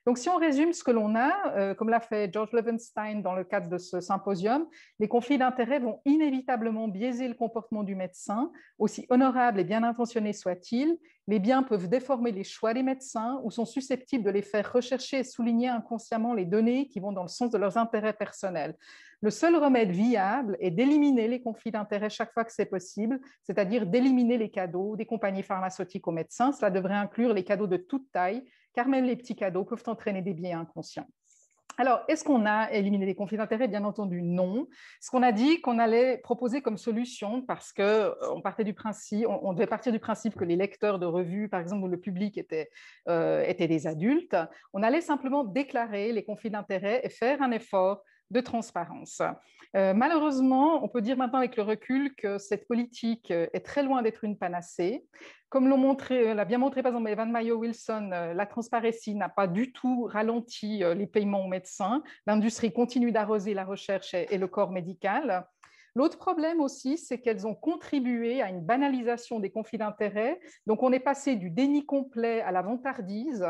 Donc, si on résume ce que l'on a, comme l'a fait George Levenstein dans le cadre de ce symposium, les conflits d'intérêts vont inévitablement biaiser le comportement du médecin, aussi honorable et bien intentionné soit-il. Les biens peuvent déformer les choix des médecins ou sont susceptibles de les faire rechercher et souligner inconsciemment les données qui vont dans le sens de leurs intérêts personnels. Le seul remède viable est d'éliminer les conflits d'intérêts chaque fois que c'est possible, c'est-à-dire d'éliminer les cadeaux des compagnies pharmaceutiques aux médecins. Cela devrait inclure les cadeaux de toute taille, car même les petits cadeaux peuvent entraîner des biais inconscients. Alors, est-ce qu'on a éliminé les conflits d'intérêts? Bien entendu, non. Ce qu'on a dit qu'on allait proposer comme solution, parce qu'on devait partir du principe que les lecteurs de revues, par exemple, où le public étaient des adultes, on allait simplement déclarer les conflits d'intérêts et faire un effort de transparence. Malheureusement, on peut dire maintenant avec le recul que cette politique est très loin d'être une panacée. Comme l'a bien montré par exemple Evan Mayo-Wilson, la transparency n'a pas du tout ralenti les paiements aux médecins. L'industrie continue d'arroser la recherche et le corps médical. L'autre problème aussi, c'est qu'elles ont contribué à une banalisation des conflits d'intérêts. Donc, on est passé du déni complet à la vantardise.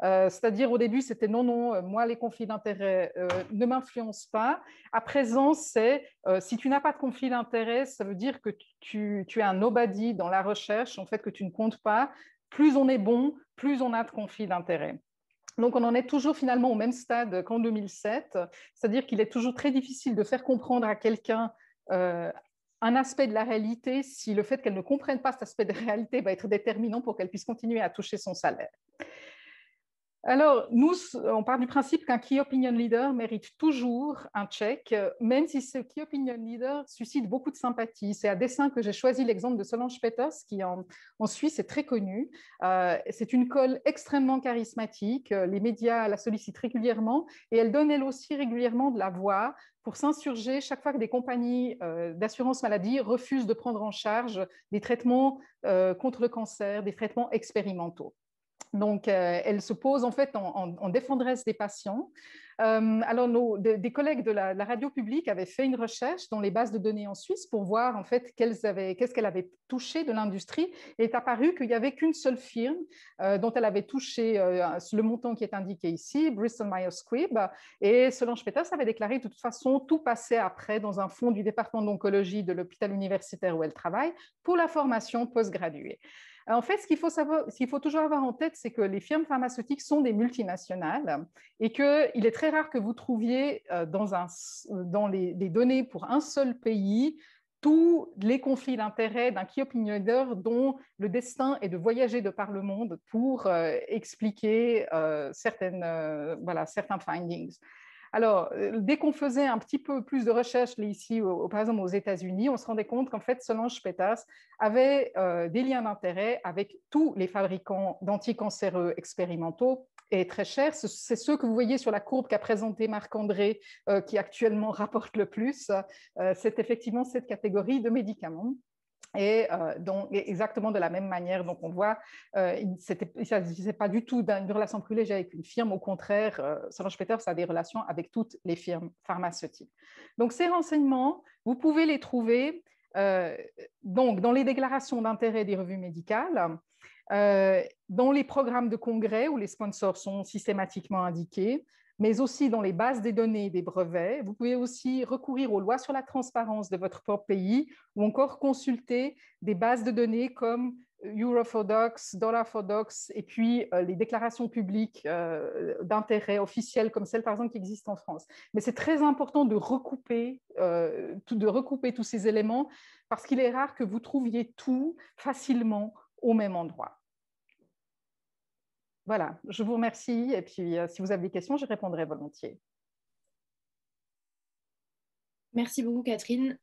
C'est-à-dire, au début, c'était non, moi, les conflits d'intérêts ne m'influencent pas. À présent, c'est si tu n'as pas de conflit d'intérêts, ça veut dire que tu es un nobody dans la recherche, en fait, que tu ne comptes pas. Plus on est bon, plus on a de conflits d'intérêts. Donc, on en est toujours finalement au même stade qu'en 2007, c'est-à-dire qu'il est toujours très difficile de faire comprendre à quelqu'un un aspect de la réalité si le fait qu'elle ne comprenne pas cet aspect de réalité va être déterminant pour qu'elle puisse continuer à toucher son salaire. Alors, nous, on part du principe qu'un Key Opinion Leader mérite toujours un check, même si ce Key Opinion Leader suscite beaucoup de sympathie. C'est à dessein que j'ai choisi l'exemple de Solange Peters, qui en Suisse est très connue. C'est une colle extrêmement charismatique. Les médias la sollicitent régulièrement et elle donne elle aussi régulièrement de la voix pour s'insurger chaque fois que des compagnies d'assurance maladie refusent de prendre en charge des traitements contre le cancer, des traitements expérimentaux. Donc, elle se pose en fait en défendresse des patients. Alors, des collègues de la radio publique avaient fait une recherche dans les bases de données en Suisse pour voir en fait qu'est-ce qu'elle avait touché de l'industrie. Il est apparu qu'il n'y avait qu'une seule firme dont elle avait touché le montant qui est indiqué ici, Bristol Myers Squibb. Et Solange Peters avait déclaré de toute façon tout passait après dans un fonds du département d'oncologie de l'hôpital universitaire où elle travaille pour la formation postgraduée. En fait, ce qu'il faut toujours avoir en tête, c'est que les firmes pharmaceutiques sont des multinationales et qu'il est très rare que vous trouviez dans les données pour un seul pays tous les conflits d'intérêts d'un key opinion leader dont le destin est de voyager de par le monde pour expliquer certains findings. Alors, dès qu'on faisait un petit peu plus de recherche ici, par exemple aux États-Unis, on se rendait compte qu'en fait, Solange Peters avait des liens d'intérêt avec tous les fabricants d'anticancéreux expérimentaux et très chers. C'est ceux que vous voyez sur la courbe qu'a présenté Marc-André qui actuellement rapporte le plus. C'est effectivement cette catégorie de médicaments. Et donc, exactement de la même manière, donc on voit, il ne s'agissait pas du tout d'une relation privilégiée avec une firme, au contraire, Solange Peters a des relations avec toutes les firmes pharmaceutiques. Donc ces renseignements, vous pouvez les trouver Donc, dans les déclarations d'intérêt des revues médicales, dans les programmes de congrès où les sponsors sont systématiquement indiqués, mais aussi dans les bases des données des brevets. Vous pouvez aussi recourir aux lois sur la transparence de votre propre pays ou encore consulter des bases de données comme Euro4Docs, Dollar4Docs et puis les déclarations publiques d'intérêt officielles comme celles par exemple qui existent en France. Mais c'est très important de recouper tous ces éléments parce qu'il est rare que vous trouviez tout facilement au même endroit. Voilà, je vous remercie et puis si vous avez des questions, je répondrai volontiers. Merci beaucoup, Catherine.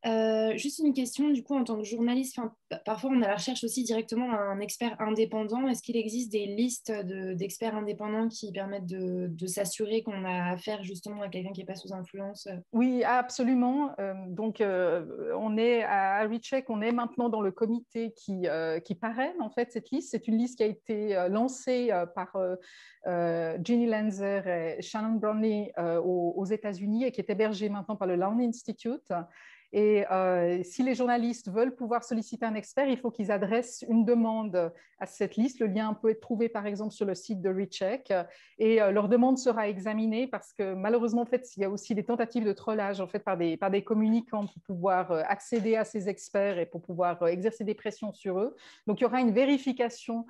Juste une question, du coup, en tant que journaliste, parfois on a la recherche aussi directement d'un expert indépendant. Est-ce qu'il existe des listes d'experts indépendants qui permettent de s'assurer qu'on a affaire justement à quelqu'un qui n'est pas sous influence? Oui, absolument. Donc, on est à Recheck, on est maintenant dans le comité qui parraine en fait cette liste. C'est une liste qui a été lancée par Ginny Lanzer et Shannon Brownlee aux États-Unis et qui est hébergée maintenant par le Lown Institute. Et si les journalistes veulent pouvoir solliciter un expert, il faut qu'ils adressent une demande à cette liste. Le lien peut être trouvé par exemple sur le site de Recheck et leur demande sera examinée parce que malheureusement en fait il y a aussi des tentatives de trollage en fait par des communicants pour pouvoir accéder à ces experts et pour pouvoir exercer des pressions sur eux. Donc il y aura une vérification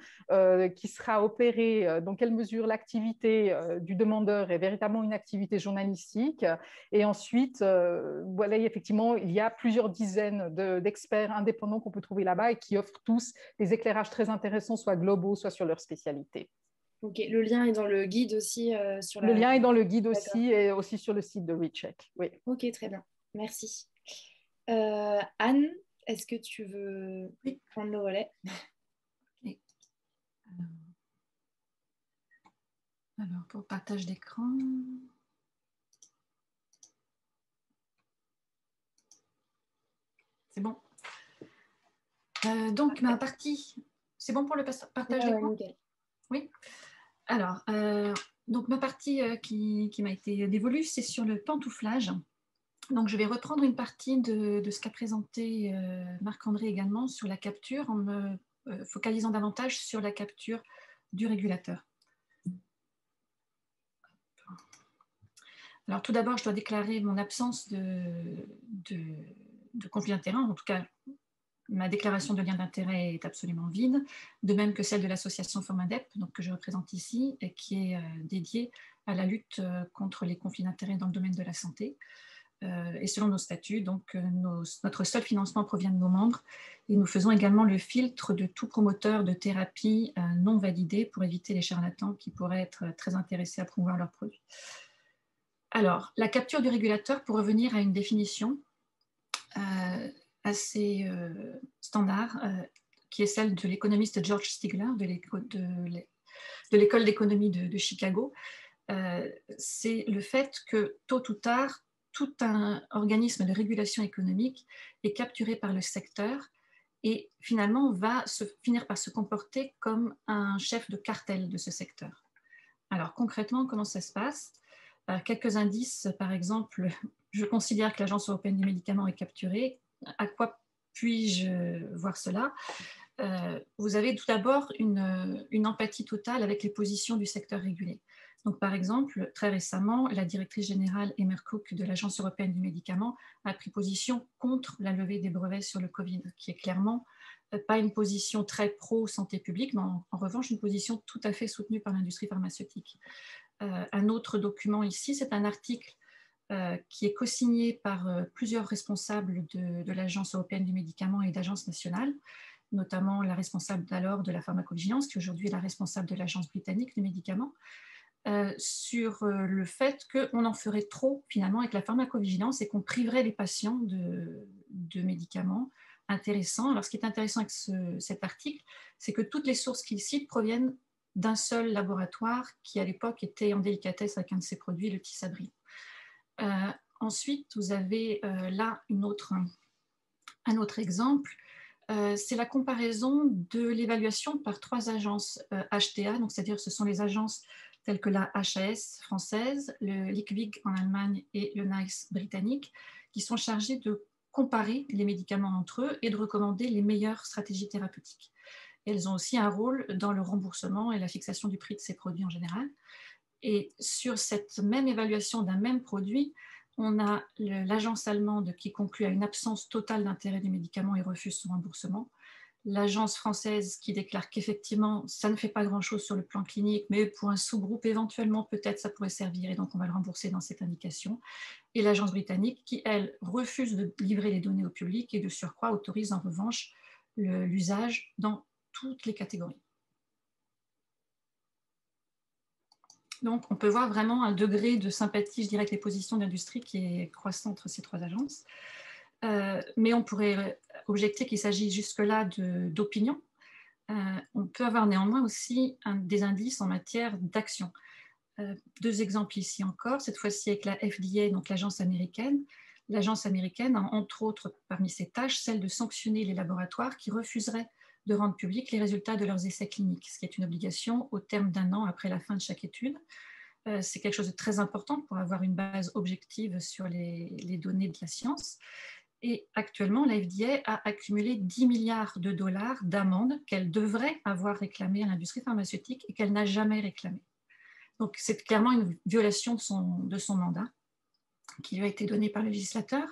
qui sera opérée dans quelle mesure l'activité du demandeur est véritablement une activité journalistique. Et ensuite, voilà, effectivement, il y a plusieurs dizaines d'experts indépendants qu'on peut trouver là-bas et qui offrent tous des éclairages très intéressants, soit globaux, soit sur leur spécialité. Ok, le lien est dans le guide aussi sur la... Le lien est dans le guide aussi et aussi sur le site de Recheck. Oui. Ok, très bien. Merci. Anne, est-ce que tu veux prendre le relais? Okay. Alors, pour partage d'écran... C'est bon. Donc, ma partie... C'est bon pour le partage d'écran? Oui. Alors, donc ma partie qui m'a été dévolue, c'est sur le pantouflage. Donc, je vais reprendre une partie de ce qu'a présenté Marc-André également sur la capture en me focalisant davantage sur la capture du régulateur. Alors, tout d'abord, je dois déclarer mon absence de conflit d'intérêt. En tout cas, ma déclaration de lien d'intérêt est absolument vide, de même que celle de l'association Formandep, donc que je représente ici, et qui est dédiée à la lutte contre les conflits d'intérêt dans le domaine de la santé. Et selon nos statuts, donc, notre seul financement provient de nos membres et nous faisons également le filtre de tout promoteur de thérapie non validé pour éviter les charlatans qui pourraient être très intéressés à promouvoir leurs produits. Alors, la capture du régulateur, pour revenir à une définition assez standard, qui est celle de l'économiste George Stigler de l'école d'économie de Chicago, c'est le fait que tôt ou tard, tout un organisme de régulation économique est capturé par le secteur et finalement va finir par se comporter comme un chef de cartel de ce secteur. Alors concrètement, comment ça se passe? Quelques indices, par exemple, je considère que l'Agence européenne du médicament est capturée. À quoi puis-je voir cela? Vous avez tout d'abord une empathie totale avec les positions du secteur régulé. Donc, par exemple, très récemment, la directrice générale Emer Cook de l'Agence européenne du médicament a pris position contre la levée des brevets sur le Covid, qui est clairement pas une position très pro-santé publique, mais en revanche une position tout à fait soutenue par l'industrie pharmaceutique. Un autre document ici, c'est un article qui est co-signé par plusieurs responsables de l'Agence européenne du médicament et d'agences nationales, notamment la responsable d'alors de la pharmacovigilance, qui aujourd'hui est la responsable de l'Agence britannique du médicament, sur le fait qu'on en ferait trop finalement avec la pharmacovigilance et qu'on priverait les patients de médicaments intéressants. Alors ce qui est intéressant avec cet article, c'est que toutes les sources qu'il cite proviennent d'un seul laboratoire qui à l'époque était en délicatesse avec un de ses produits, le Tysabri. Ensuite, vous avez là un autre exemple, c'est la comparaison de l'évaluation par 3 agences HTA, donc c'est-à-dire ce sont les agences telles que la HAS française, le Lickvig en Allemagne et le NICE britannique, qui sont chargées de comparer les médicaments entre eux et de recommander les meilleures stratégies thérapeutiques. Elles ont aussi un rôle dans le remboursement et la fixation du prix de ces produits en général. Et sur cette même évaluation d'un même produit, on a l'agence allemande qui conclut à une absence totale d'intérêt du médicament et refuse son remboursement. L'agence française qui déclare qu'effectivement, ça ne fait pas grand-chose sur le plan clinique, mais pour un sous-groupe, éventuellement, peut-être ça pourrait servir, et donc on va le rembourser dans cette indication. Et l'agence britannique qui, elle, refuse de livrer les données au public et de surcroît autorise en revanche l'usage dans toutes les catégories. Donc, on peut voir vraiment un degré de sympathie, je dirais, avec les positions d'industrie qui est croissant entre ces trois agences. Mais on pourrait objecter qu'il s'agit jusque-là d'opinion. On peut avoir néanmoins aussi des indices en matière d'action. Deux exemples ici encore, cette fois-ci avec la FDA, donc l'agence américaine. L'agence américaine a entre autres parmi ses tâches celle de sanctionner les laboratoires qui refuseraient de rendre publics les résultats de leurs essais cliniques, ce qui est une obligation au terme d'un an après la fin de chaque étude. C'est quelque chose de très important pour avoir une base objective sur les données de la science. Et actuellement, la FDA a accumulé 10 milliards de dollars d'amendes qu'elle devrait avoir réclamées à l'industrie pharmaceutique et qu'elle n'a jamais réclamées. Donc, c'est clairement une violation de son mandat qui lui a été donné par le législateur.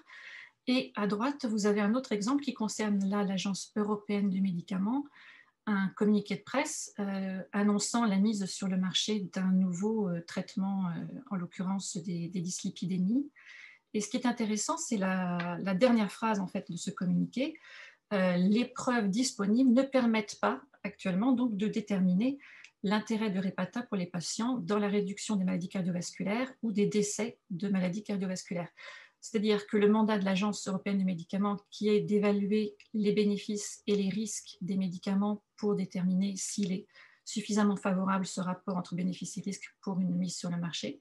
Et à droite, vous avez un autre exemple qui concerne là l'Agence européenne du médicament, un communiqué de presse annonçant la mise sur le marché d'un nouveau traitement, en l'occurrence des dyslipidémies. Et ce qui est intéressant, c'est la dernière phrase en fait de ce communiqué. Les preuves disponibles ne permettent pas actuellement donc de déterminer l'intérêt de Repatha pour les patients dans la réduction des maladies cardiovasculaires ou des décès de maladies cardiovasculaires. C'est-à-dire que le mandat de l'Agence européenne du médicament, qui est d'évaluer les bénéfices et les risques des médicaments pour déterminer s'il est suffisamment favorable ce rapport entre bénéfices et risques pour une mise sur le marché.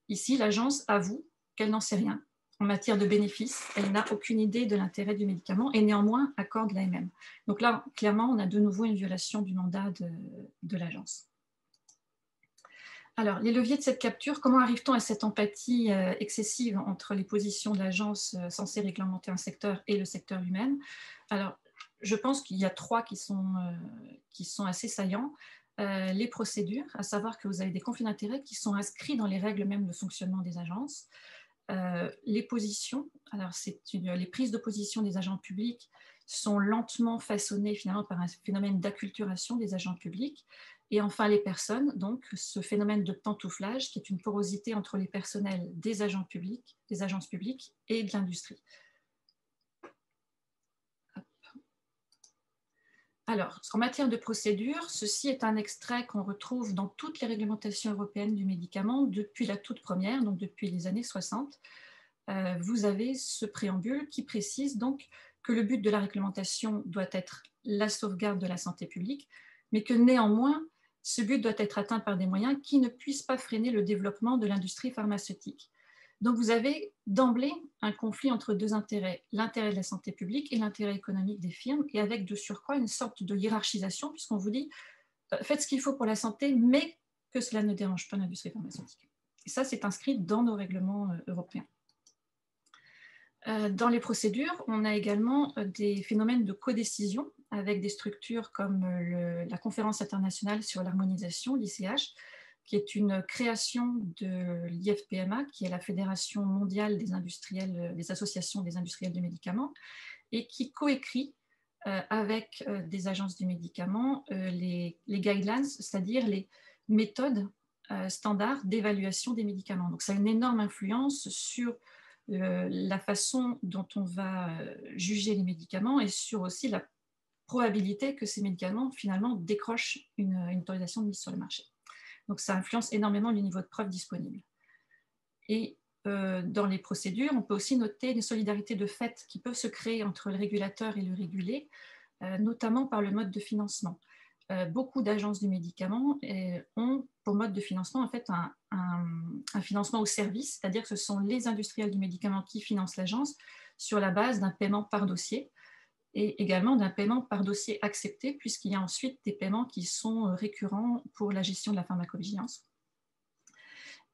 Ici, l'Agence avoue qu'elle n'en sait rien. En matière de bénéfices, elle n'a aucune idée de l'intérêt du médicament et néanmoins accorde l'AMM. Donc là, clairement, on a de nouveau une violation du mandat de l'Agence. Alors, les leviers de cette capture, comment arrive-t-on à cette empathie excessive entre les positions de l'agence censée réglementer un secteur et le secteur lui-même? Alors, je pense qu'il y a trois qui sont assez saillants. Les procédures, à savoir que vous avez des conflits d'intérêts qui sont inscrits dans les règles même de fonctionnement des agences. Les positions, alors les prises de position des agents publics sont lentement façonnées finalement par un phénomène d'acculturation des agents publics. Et enfin, les personnes, donc ce phénomène de pantouflage qui est une porosité entre les personnels des agents publics, des agences publiques et de l'industrie. Alors, en matière de procédure, ceci est un extrait qu'on retrouve dans toutes les réglementations européennes du médicament depuis la toute première, donc depuis les années 60. Vous avez ce préambule qui précise donc que le but de la réglementation doit être la sauvegarde de la santé publique, mais que néanmoins, ce but doit être atteint par des moyens qui ne puissent pas freiner le développement de l'industrie pharmaceutique. Donc vous avez d'emblée un conflit entre deux intérêts, l'intérêt de la santé publique et l'intérêt économique des firmes, et avec de surcroît une sorte de hiérarchisation, puisqu'on vous dit faites ce qu'il faut pour la santé, mais que cela ne dérange pas l'industrie pharmaceutique. Et ça, c'est inscrit dans nos règlements européens. Dans les procédures, on a également des phénomènes de codécision avec des structures comme la Conférence internationale sur l'harmonisation, l'ICH, qui est une création de l'IFPMA, qui est la Fédération mondiale des industriels, des associations des industriels du médicament, et qui coécrit avec des agences du médicament les guidelines, c'est-à-dire les méthodes standards d'évaluation des médicaments. Donc ça a une énorme influence sur la façon dont on va juger les médicaments et sur aussi la probabilité que ces médicaments finalement décrochent une autorisation de mise sur le marché. Donc ça influence énormément le niveau de preuve disponible. Et dans les procédures, on peut aussi noter une solidarité de fait qui peuvent se créer entre le régulateur et le régulé, notamment par le mode de financement. Beaucoup d'agences du médicament ont pour mode de financement en fait un financement au service, c'est-à-dire que ce sont les industriels du médicament qui financent l'agence sur la base d'un paiement par dossier et également d'un paiement par dossier accepté, puisqu'il y a ensuite des paiements qui sont récurrents pour la gestion de la pharmacovigilance.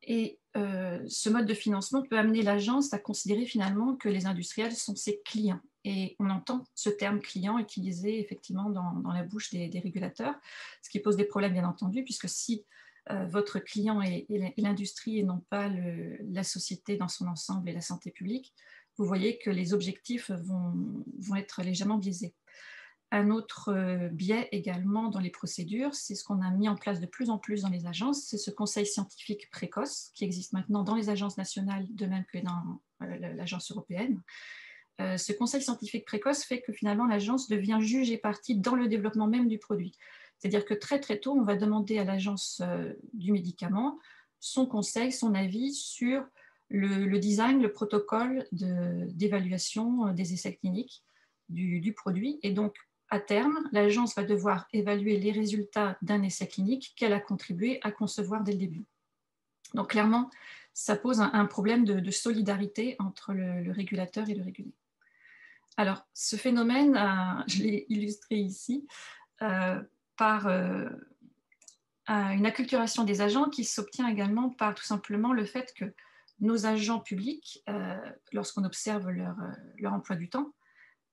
Et ce mode de financement peut amener l'agence à considérer finalement que les industriels sont ses clients. Et on entend ce terme client utilisé effectivement dans la bouche des régulateurs, ce qui pose des problèmes bien entendu, puisque si votre client est l'industrie et non pas la société dans son ensemble et la santé publique, vous voyez que les objectifs vont être légèrement biaisés. Un autre biais également dans les procédures, c'est ce qu'on a mis en place de plus en plus dans les agences, c'est ce conseil scientifique précoce qui existe maintenant dans les agences nationales, de même que dans l'agence européenne. Ce conseil scientifique précoce fait que finalement l'agence devient juge et partie dans le développement même du produit. C'est-à-dire que très très tôt, on va demander à l'agence du médicament son conseil, son avis sur le design, le protocole d'évaluation des essais cliniques du produit. Et donc, à terme, l'agence va devoir évaluer les résultats d'un essai clinique qu'elle a contribué à concevoir dès le début. Donc, clairement, ça pose un problème de solidarité entre le régulateur et le régulé. Alors, ce phénomène, je l'ai illustré ici, par une acculturation des agents qui s'obtient également par tout simplement le fait que nos agents publics, lorsqu'on observe leur emploi du temps,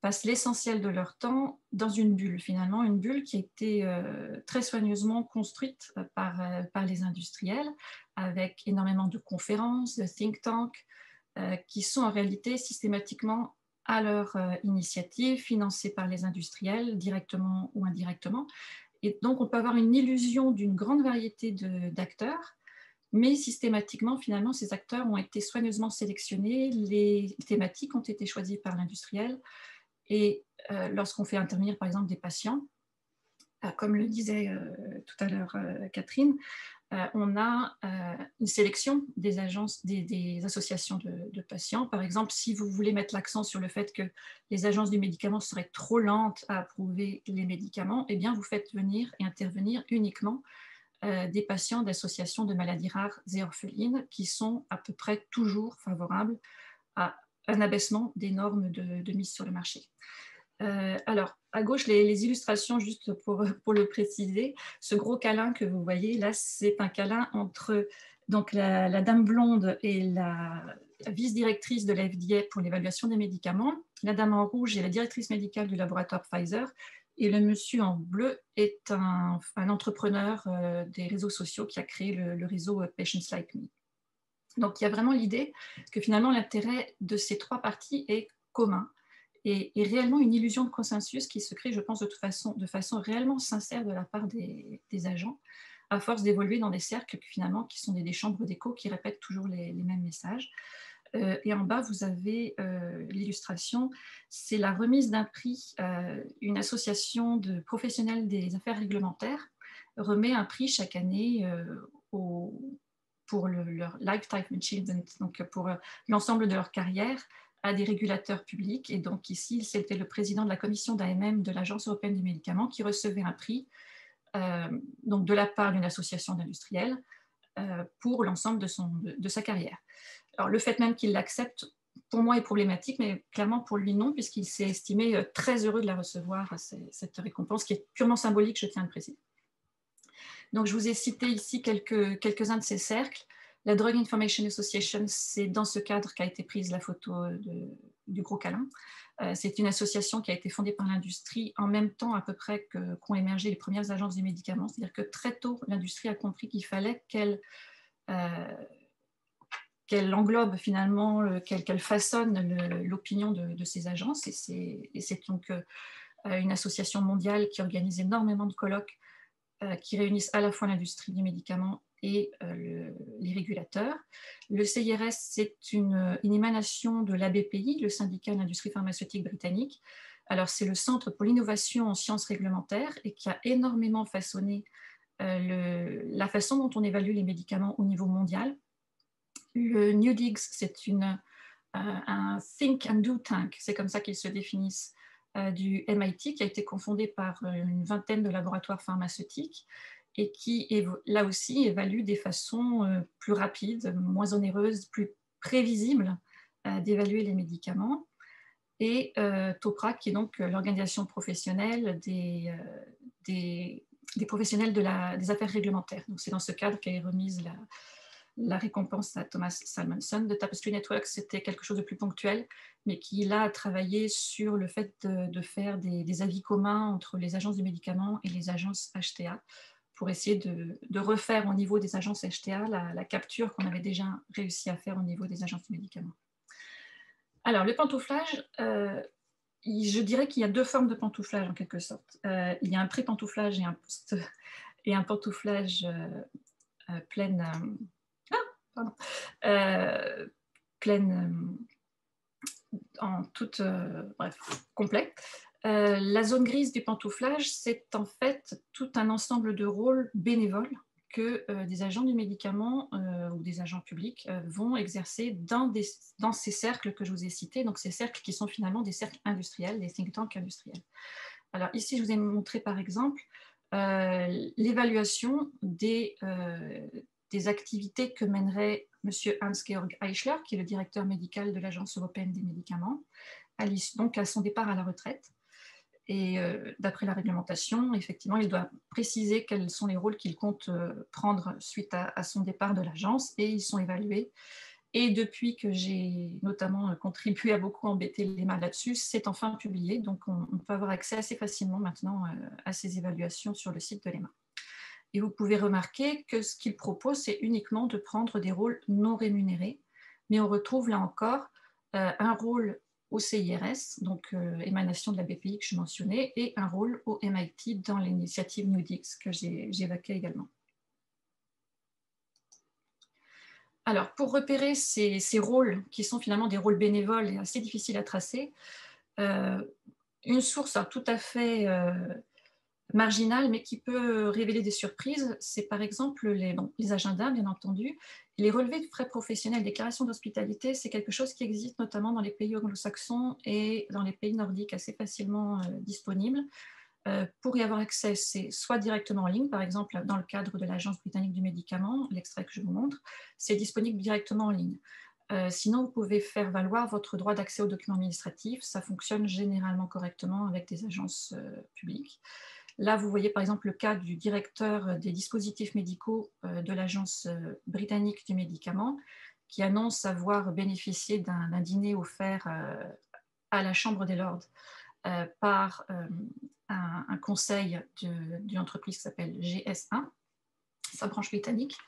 passent l'essentiel de leur temps dans une bulle, finalement, une bulle qui a été très soigneusement construite par les industriels, avec énormément de conférences, de think tanks, qui sont en réalité systématiquement à leur initiative, financées par les industriels, directement ou indirectement. Et donc, on peut avoir une illusion d'une grande variété d'acteurs, mais systématiquement, finalement, ces acteurs ont été soigneusement sélectionnés, les thématiques ont été choisies par l'industriel, et lorsqu'on fait intervenir, par exemple, des patients, comme le disait tout à l'heure Catherine, on a une sélection des agences, des associations de patients. Par exemple, si vous voulez mettre l'accent sur le fait que les agences du médicament seraient trop lentes à approuver les médicaments, eh bien, vous faites venir et intervenir uniquement des patients d'associations de maladies rares et orphelines qui sont à peu près toujours favorables à un abaissement des normes de mise sur le marché. Alors, à gauche, les illustrations, juste pour le préciser, ce gros câlin que vous voyez, là, c'est un câlin entre donc, la dame blonde et la vice-directrice de la FDA pour l'évaluation des médicaments. La dame en rouge est la directrice médicale du laboratoire Pfizer. Et le monsieur en bleu est un entrepreneur des réseaux sociaux qui a créé le réseau Patients Like Me. Donc, il y a vraiment l'idée que finalement, l'intérêt de ces trois parties est commun et réellement une illusion de consensus qui se crée, je pense, de façon réellement sincère de la part des agents, à force d'évoluer dans des cercles finalement qui sont des chambres d'écho qui répètent toujours les mêmes messages. Et en bas, vous avez l'illustration, c'est la remise d'un prix. Une association de professionnels des affaires réglementaires remet un prix chaque année pour leur lifetime achievement, donc pour l'ensemble de leur carrière, à des régulateurs publics. Et donc ici, c'était le président de la commission d'AMM de l'Agence européenne du médicament qui recevait un prix donc de la part d'une association d'industriels pour l'ensemble de sa carrière. Alors le fait même qu'il l'accepte, pour moi, est problématique, mais clairement pour lui non, puisqu'il s'est estimé très heureux de la recevoir, cette récompense qui est purement symbolique, je tiens à le préciser. Donc je vous ai cité ici quelques-uns de ces cercles. La Drug Information Association, c'est dans ce cadre qu'a été prise la photo du gros câlin. C'est une association qui a été fondée par l'industrie en même temps à peu près qu'ont émergé les premières agences du médicament. C'est-à-dire que très tôt, l'industrie a compris qu'il fallait qu'elle englobe finalement, qu'elle façonne l'opinion de ces agences. Et c'est donc une association mondiale qui organise énormément de colloques qui réunissent à la fois l'industrie du médicament et les régulateurs. Le CIRS, c'est une émanation de l'ABPI, le syndicat de l'industrie pharmaceutique britannique. Alors, c'est le Centre pour l'innovation en sciences réglementaires et qui a énormément façonné la façon dont on évalue les médicaments au niveau mondial. Le NewDigs, c'est un think and do tank, c'est comme ça qu'ils se définissent, du MIT, qui a été confondé par une vingtaine de laboratoires pharmaceutiques et qui, là aussi, évalue des façons plus rapides, moins onéreuses, plus prévisibles d'évaluer les médicaments. Et TOPRA, qui est donc l'organisation professionnelle des professionnels des affaires réglementaires. Donc c'est dans ce cadre qu'est remise la récompense à Thomas Salmonson. De Tapestry Networks, c'était quelque chose de plus ponctuel, mais qui là a travaillé sur le fait de faire des avis communs entre les agences du médicament et les agences HTA pour essayer de refaire au niveau des agences HTA la capture qu'on avait déjà réussi à faire au niveau des agences du médicament. Alors, le pantouflage, je dirais qu'il y a deux formes de pantouflage en quelque sorte. Il y a un pré-pantouflage et un pantouflage pleine en toute, bref, complet. La zone grise du pantouflage, c'est en fait tout un ensemble de rôles bénévoles que des agents du médicament ou des agents publics vont exercer dans ces cercles que je vous ai cités, donc ces cercles qui sont finalement des cercles industriels, des think tanks industriels. Alors ici, je vous ai montré par exemple l'évaluation des activités que mènerait M. Hans-Georg Eichler, qui est le directeur médical de l'Agence européenne des médicaments, donc à son départ à la retraite. Et d'après la réglementation, effectivement, il doit préciser quels sont les rôles qu'il compte prendre suite à son départ de l'agence, et ils sont évalués. Et depuis que j'ai notamment contribué à beaucoup embêter l'EMA là-dessus, c'est enfin publié, donc on peut avoir accès assez facilement maintenant à ces évaluations sur le site de l'EMA. Et vous pouvez remarquer que ce qu'il propose, c'est uniquement de prendre des rôles non rémunérés, mais on retrouve là encore un rôle au CIRS, donc émanation de la BPI que je mentionnais, et un rôle au MIT dans l'initiative NewDix que j'évoquais également. Alors, pour repérer ces rôles qui sont finalement des rôles bénévoles et assez difficiles à tracer, une source tout à fait marginale, mais qui peut révéler des surprises, c'est par exemple les agendas, bien entendu. Les relevés de frais professionnels, déclarations d'hospitalité, c'est quelque chose qui existe notamment dans les pays anglo-saxons et dans les pays nordiques assez facilement disponible. Pour y avoir accès, c'est soit directement en ligne, par exemple dans le cadre de l'Agence britannique du médicament, l'extrait que je vous montre, c'est disponible directement en ligne. Sinon, vous pouvez faire valoir votre droit d'accès aux documents administratifs. Ça fonctionne généralement correctement avec des agences publiques. Là, vous voyez par exemple le cas du directeur des dispositifs médicaux de l'Agence britannique du médicament qui annonce avoir bénéficié d'un dîner offert à la Chambre des Lords par un conseil d'une entreprise qui s'appelle GS1, sa branche britannique,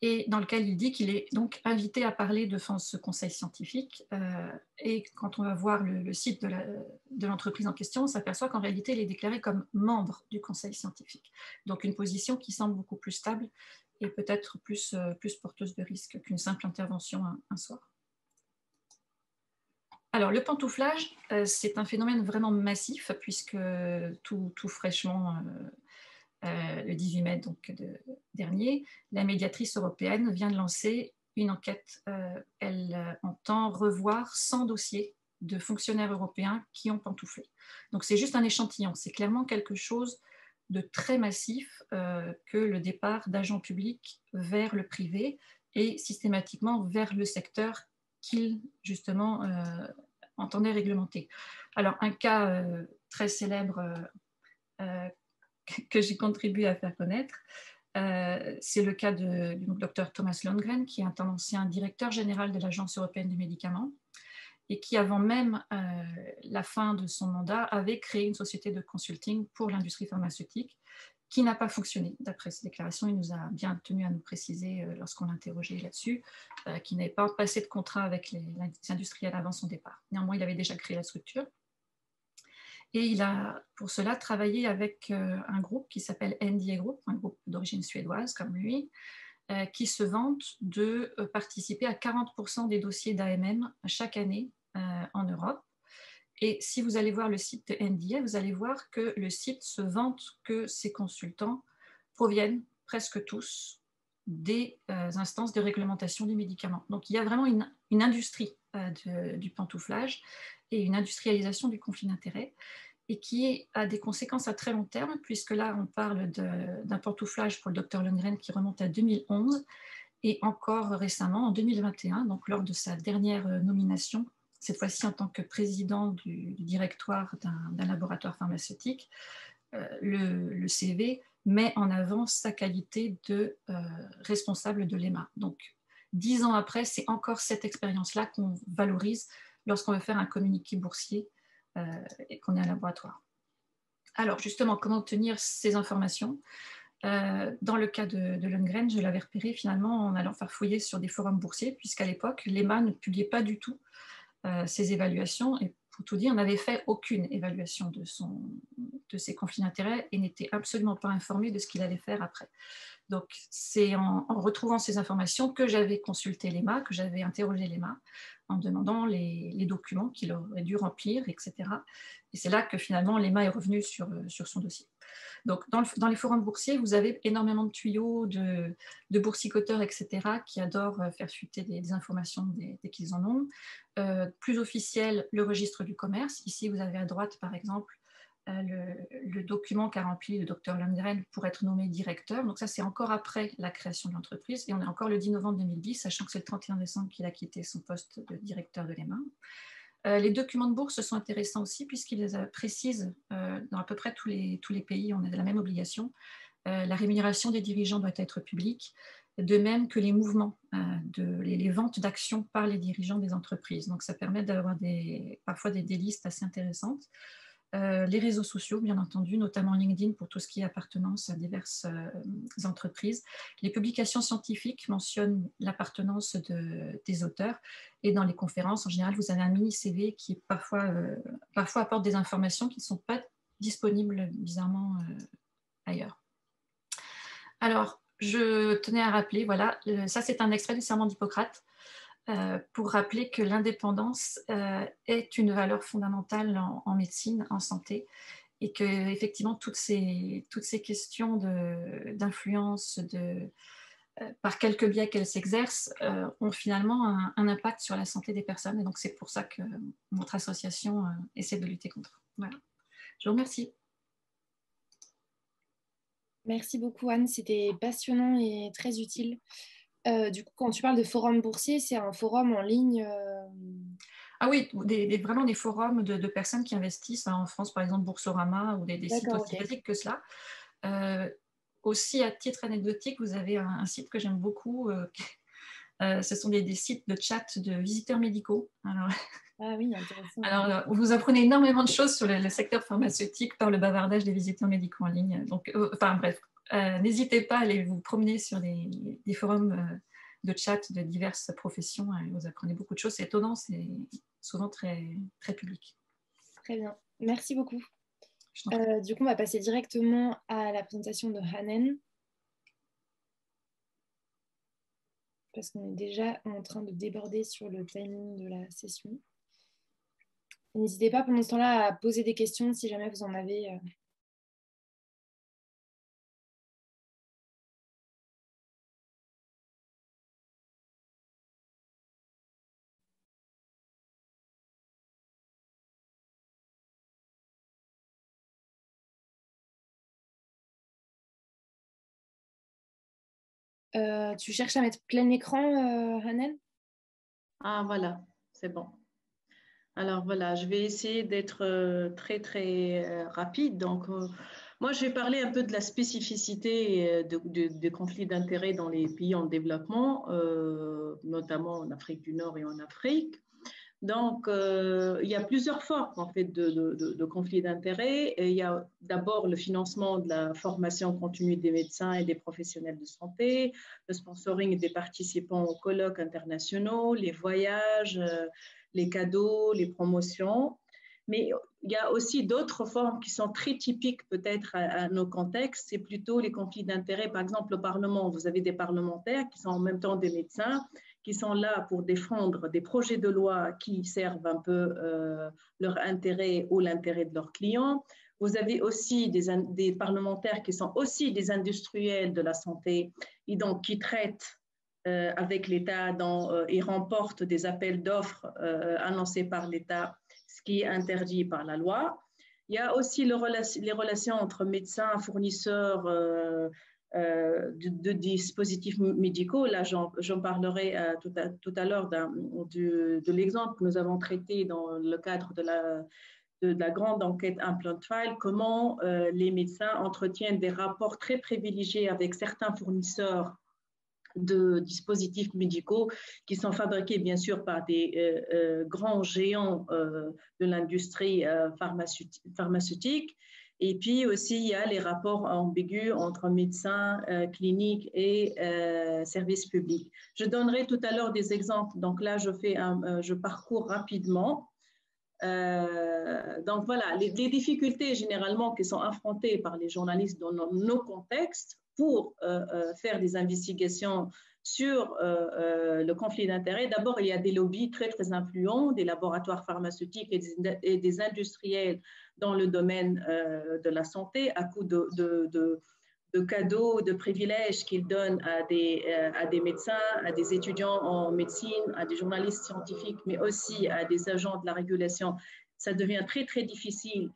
et dans lequel il dit qu'il est donc invité à parler devant ce conseil scientifique. Et quand on va voir le site de l'entreprise en question, on s'aperçoit qu'en réalité, il est déclaré comme membre du conseil scientifique. Donc une position qui semble beaucoup plus stable et peut-être plus porteuse de risque qu'une simple intervention un soir. Alors, le pantouflage, c'est un phénomène vraiment massif, puisque tout fraîchement, le 18 mai donc, dernier, la médiatrice européenne vient de lancer une enquête. Elle entend revoir 100 dossiers de fonctionnaires européens qui ont pantouflé. Donc, c'est juste un échantillon. C'est clairement quelque chose de très massif que le départ d'agents publics vers le privé et systématiquement vers le secteur qu'il, justement, entendait réglementer. Alors, un cas très célèbre que j'ai contribué à faire connaître, c'est le cas du docteur Thomas Lundgren, qui est un ancien directeur général de l'Agence européenne du médicament et qui, avant même la fin de son mandat, avait créé une société de consulting pour l'industrie pharmaceutique qui n'a pas fonctionné. D'après ses déclarations, il nous a bien tenu à nous préciser lorsqu'on l'a interrogé là-dessus, qu'il n'avait pas passé de contrat avec les industriels avant son départ. Néanmoins, il avait déjà créé la structure. Et il a, pour cela, travaillé avec un groupe qui s'appelle NDA Group, un groupe d'origine suédoise comme lui, qui se vante de participer à 40% des dossiers d'AMM chaque année en Europe. Et si vous allez voir le site de NDA, vous allez voir que le site se vante que ses consultants proviennent presque tous des instances de réglementation du médicament. Donc il y a vraiment une industrie du pantouflage et une industrialisation du conflit d'intérêts et qui a des conséquences à très long terme, puisque là on parle d'un pantouflage pour le Dr Lundgren qui remonte à 2011 et encore récemment en 2021, donc lors de sa dernière nomination, cette fois-ci en tant que président du directoire d'un laboratoire pharmaceutique, le CV met en avant sa qualité de responsable de l'EMA. Donc, 10 ans après, c'est encore cette expérience-là qu'on valorise lorsqu'on veut faire un communiqué boursier et qu'on est un laboratoire. Alors, justement, comment obtenir ces informations? Dans le cas de Lundgren, je l'avais repéré finalement en allant farfouiller sur des forums boursiers, puisqu'à l'époque, l'EMA ne publiait pas du tout ses évaluations. Et pour tout dire, n'avait fait aucune évaluation de ses conflits d'intérêts et n'était absolument pas informé de ce qu'il allait faire après. Donc, c'est en retrouvant ces informations que j'avais consulté l'EMA, que j'avais interrogé l'EMA en demandant les documents qu'il aurait dû remplir, etc. Et c'est là que finalement l'EMA est revenu sur son dossier. Donc, dans les forums boursiers, vous avez énormément de tuyaux, de boursicoteurs, etc., qui adorent faire fuiter des informations dès qu'ils en ont. Plus officiel, le registre du commerce. Ici, vous avez à droite, par exemple, le document qu'a rempli le docteur Lundgren pour être nommé directeur. Donc ça, c'est encore après la création de l'entreprise. Et on est encore le 10 novembre 2010, sachant que c'est le 31 décembre qu'il a quitté son poste de directeur de l'EMA. Les documents de bourse sont intéressants aussi puisqu'ils précisent dans à peu près tous les pays, on a la même obligation. La rémunération des dirigeants doit être publique, de même que les mouvements, les ventes d'actions par les dirigeants des entreprises. Donc ça permet d'avoir parfois des listes assez intéressantes. Les réseaux sociaux, bien entendu, notamment LinkedIn pour tout ce qui est appartenance à diverses entreprises. Les publications scientifiques mentionnent l'appartenance des auteurs et dans les conférences, en général, vous avez un mini CV qui parfois apporte des informations qui ne sont pas disponibles bizarrement ailleurs. Alors, je tenais à rappeler, voilà, ça c'est un extrait du serment d'Hippocrate, pour rappeler que l'indépendance est une valeur fondamentale en médecine, en santé, et que effectivement toutes ces questions d'influence, par quelque biais qu'elles s'exercent, ont finalement un impact sur la santé des personnes. Et donc c'est pour ça que notre association essaie de lutter contre. Voilà. Je vous remercie. Merci beaucoup Anne, c'était passionnant et très utile. Du coup, quand tu parles de forum boursier, c'est un forum en ligne Ah oui, vraiment des forums de personnes qui investissent en France, par exemple Boursorama ou des sites aussi basiques que cela. Aussi, à titre anecdotique, vous avez un site que j'aime beaucoup. Ce sont des sites de chat de visiteurs médicaux. Alors, ah oui, intéressant. Alors, vous apprenez énormément de choses sur le secteur pharmaceutique par le bavardage des visiteurs médicaux en ligne. Donc, enfin bref, n'hésitez pas à aller vous promener sur des forums de chat de diverses professions. Vous apprenez beaucoup de choses. C'est étonnant, c'est souvent très, très public. Très bien. Merci beaucoup. Du coup, on va passer directement à la présentation de Hanen. Parce qu'on est déjà en train de déborder sur le timing de la session. N'hésitez pas pendant ce temps-là à poser des questions si jamais vous en avez. Tu cherches à mettre plein écran, Hanen? Ah, voilà, c'est bon. Alors voilà, je vais essayer d'être très rapide. Donc, moi, je vais parler un peu de la spécificité de conflits d'intérêts dans les pays en développement, notamment en Afrique du Nord et en Afrique. Donc, il y a plusieurs formes en fait de conflits d'intérêts. Il y a d'abord le financement de la formation continue des médecins et des professionnels de santé, le sponsoring des participants aux colloques internationaux, les voyages, les cadeaux, les promotions. Mais il y a aussi d'autres formes qui sont très typiques peut-être à nos contextes. C'est plutôt les conflits d'intérêts. Par exemple, au Parlement, vous avez des parlementaires qui sont en même temps des médecins, qui sont là pour défendre des projets de loi qui servent un peu leur intérêt ou l'intérêt de leurs clients. Vous avez aussi des parlementaires qui sont aussi des industriels de la santé et donc qui traitent avec l'État et remportent des appels d'offres annoncés par l'État, ce qui est interdit par la loi. Il y a aussi les relations entre médecins, fournisseurs de dispositifs médicaux. Là, j'en parlerai tout à l'heure de l'exemple que nous avons traité dans le cadre de la grande enquête Implant Trial, comment les médecins entretiennent des rapports très privilégiés avec certains fournisseurs de dispositifs médicaux qui sont fabriqués bien sûr par des grands géants de l'industrie pharmaceutique. Et puis aussi, il y a les rapports ambigus entre médecins, cliniques et services publics. Je donnerai tout à l'heure des exemples. Donc là, je parcours rapidement. Donc voilà, les difficultés généralement qui sont affrontées par les journalistes dans nos contextes pour faire des investigations sur le conflit d'intérêts. D'abord, il y a des lobbies très, très influents, des laboratoires pharmaceutiques et des industriels dans le domaine de la santé à coup de cadeaux, de privilèges qu'ils donnent à des médecins, à des étudiants en médecine, à des journalistes scientifiques, mais aussi à des agents de la régulation. Ça devient très, très difficile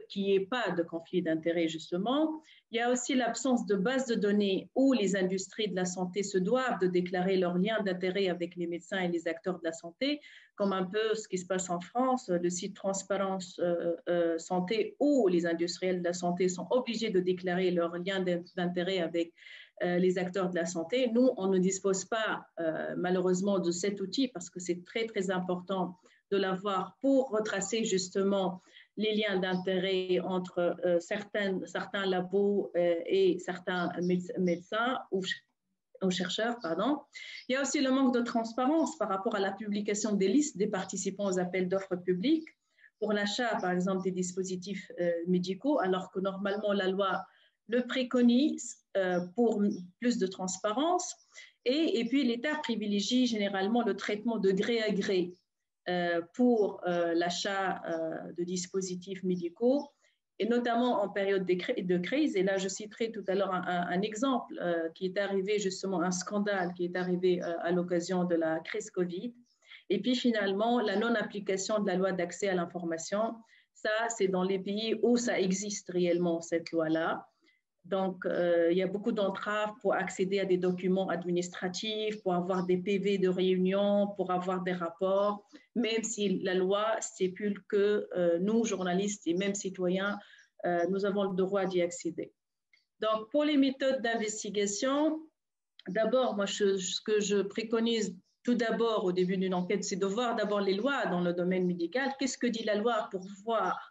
qu'il n'y ait pas de conflit d'intérêts, justement. Il y a aussi l'absence de bases de données où les industries de la santé se doivent de déclarer leurs liens d'intérêt avec les médecins et les acteurs de la santé, comme un peu ce qui se passe en France, le site Transparence Santé, où les industriels de la santé sont obligés de déclarer leurs liens d'intérêt avec les acteurs de la santé. Nous, on ne dispose pas malheureusement de cet outil parce que c'est très, très important de l'avoir pour retracer justement les liens d'intérêt entre certains labos et certains médecins ou chercheurs, pardon. Il y a aussi le manque de transparence par rapport à la publication des listes des participants aux appels d'offres publics pour l'achat, par exemple, des dispositifs médicaux, alors que normalement la loi le préconise pour plus de transparence. Et puis l'État privilégie généralement le traitement de gré à gré pour l'achat de dispositifs médicaux, et notamment en période de crise. Et là, je citerai tout à l'heure un exemple qui est arrivé, justement, un scandale qui est arrivé à l'occasion de la crise Covid. Et puis finalement, la non-application de la loi d'accès à l'information, ça, c'est dans les pays où ça existe réellement, cette loi-là. Donc, il y a beaucoup d'entraves pour accéder à des documents administratifs, pour avoir des PV de réunion, pour avoir des rapports, même si la loi stipule que nous, journalistes et même citoyens, nous avons le droit d'y accéder. Donc, pour les méthodes d'investigation, d'abord, moi, ce que je préconise tout d'abord au début d'une enquête, c'est de voir d'abord les lois dans le domaine médical. Qu'est-ce que dit la loi pour voir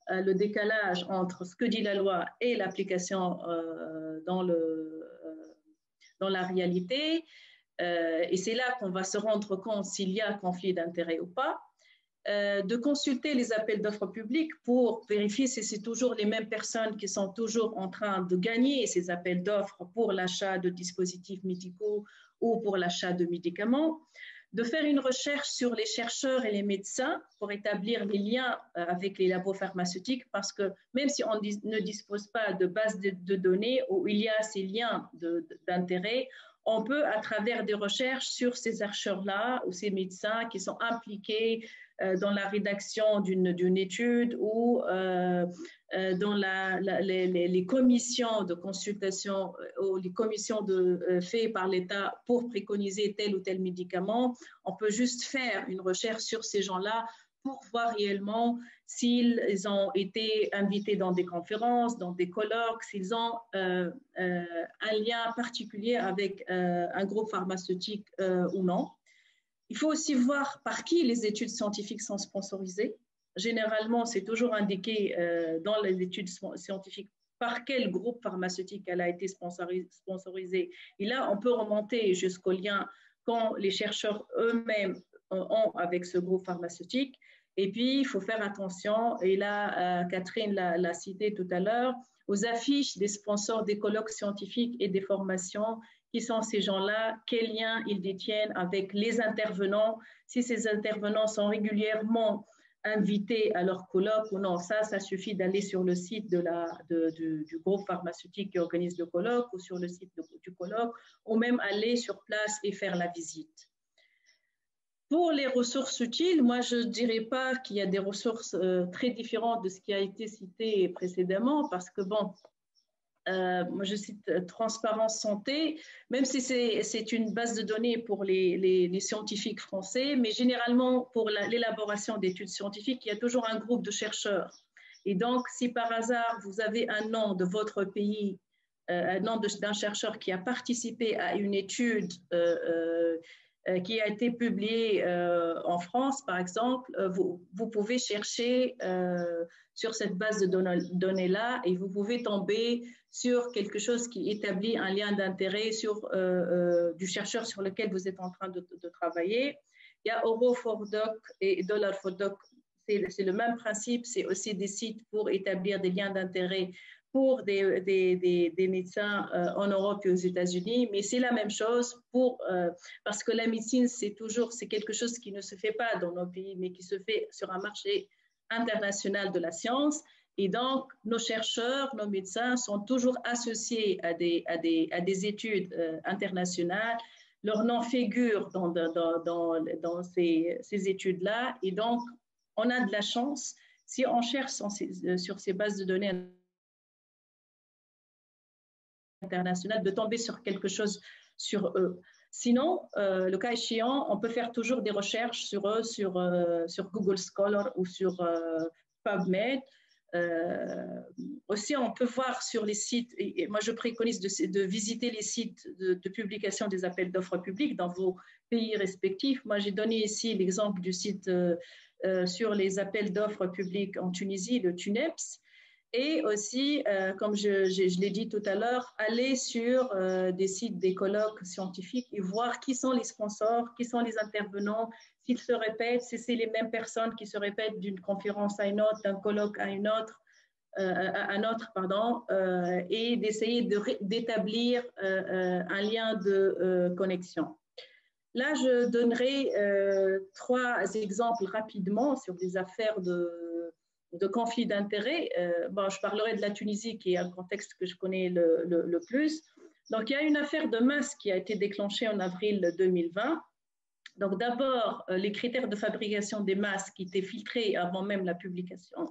le décalage entre ce que dit la loi et l'application dans la réalité. Et c'est là qu'on va se rendre compte s'il y a conflit d'intérêts ou pas. De consulter les appels d'offres publics pour vérifier si c'est toujours les mêmes personnes qui sont toujours en train de gagner ces appels d'offres pour l'achat de dispositifs médicaux ou pour l'achat de médicaments. De faire une recherche sur les chercheurs et les médecins pour établir les liens avec les labos pharmaceutiques, parce que même si on ne dispose pas de base de données où il y a ces liens d'intérêt, on peut, à travers des recherches sur ces chercheurs-là ou ces médecins qui sont impliqués dans la rédaction d'une étude ou dans les commissions de consultation ou les commissions faites par l'État pour préconiser tel ou tel médicament, on peut juste faire une recherche sur ces gens-là pour voir réellement s'ils ont été invités dans des conférences, dans des colloques, s'ils ont un lien particulier avec un groupe pharmaceutique ou non. Il faut aussi voir par qui les études scientifiques sont sponsorisées. Généralement, c'est toujours indiqué dans les études scientifiques par quel groupe pharmaceutique elle a été sponsorisée. Et là, on peut remonter jusqu'au lien quand les chercheurs eux-mêmes ont avec ce groupe pharmaceutique. Et puis, il faut faire attention, et là, Catherine l'a cité tout à l'heure, aux affiches des sponsors des colloques scientifiques et des formations. Qui sont ces gens-là, quels liens ils détiennent avec les intervenants, si ces intervenants sont régulièrement invités à leur colloque ou non. Ça suffit d'aller sur le site du groupe pharmaceutique qui organise le colloque ou sur le site du colloque, ou même aller sur place et faire la visite. Pour les ressources utiles, moi, je ne dirais pas qu'il y a des ressources très différentes de ce qui a été cité précédemment, parce que, bon, moi je cite Transparence Santé, même si c'est une base de données pour les scientifiques français, mais généralement pour l'élaboration d'études scientifiques, il y a toujours un groupe de chercheurs. Et donc, si par hasard vous avez un nom de votre pays, un nom d'un chercheur qui a participé à une étude qui a été publiée en France, par exemple, vous pouvez chercher sur cette base de données-là et vous pouvez tomber sur quelque chose qui établit un lien d'intérêt du chercheur sur lequel vous êtes en train de travailler. Il y a Euro4Doc et $4Doc, c'est le même principe, c'est aussi des sites pour établir des liens d'intérêt pour des médecins en Europe et aux États-Unis, mais c'est la même chose parce que la médecine, c'est quelque chose qui ne se fait pas dans nos pays, mais qui se fait sur un marché international de la science. Et donc, nos chercheurs, nos médecins sont toujours associés à des études internationales. Leur nom figure dans ces études-là. Et donc, on a de la chance, si on cherche sur ces bases de données internationales, de tomber sur quelque chose sur eux. Sinon, le cas échéant, on peut faire toujours des recherches sur eux, sur Google Scholar ou sur PubMed. Aussi, on peut voir sur les sites, et moi je préconise de visiter les sites de publication des appels d'offres publics dans vos pays respectifs. Moi, j'ai donné ici l'exemple du site sur les appels d'offres publics en Tunisie, le TUNEPS. Et aussi, comme je l'ai dit tout à l'heure, aller sur des sites des colloques scientifiques et voir qui sont les sponsors, qui sont les intervenants, s'ils se répètent, si c'est les mêmes personnes qui se répètent d'une conférence à une autre, d'un colloque à un autre, et d'essayer d'établir un lien de connexion. Là, je donnerai 3 exemples rapidement sur des affaires de conflit d'intérêts. Je parlerai de la Tunisie, qui est un contexte que je connais le plus. Donc, il y a une affaire de masques qui a été déclenchée en avril 2020. Donc, d'abord, les critères de fabrication des masques qui étaient filtrés avant même la publication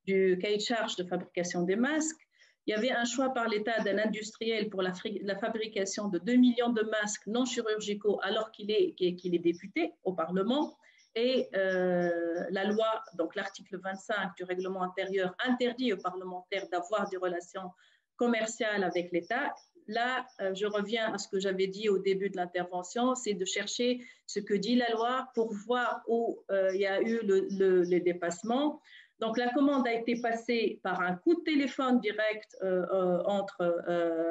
du cahier de charge de fabrication des masques. Il y avait un choix par l'État d'un industriel pour la fabrication de 2 millions de masques non chirurgicaux alors qu'il est député au Parlement. Et la loi, donc l'article 25 du règlement intérieur, interdit aux parlementaires d'avoir des relations commerciales avec l'État. Là, je reviens à ce que j'avais dit au début de l'intervention, c'est de chercher ce que dit la loi pour voir où il y a eu les dépassements. Donc, la commande a été passée par un coup de téléphone direct entre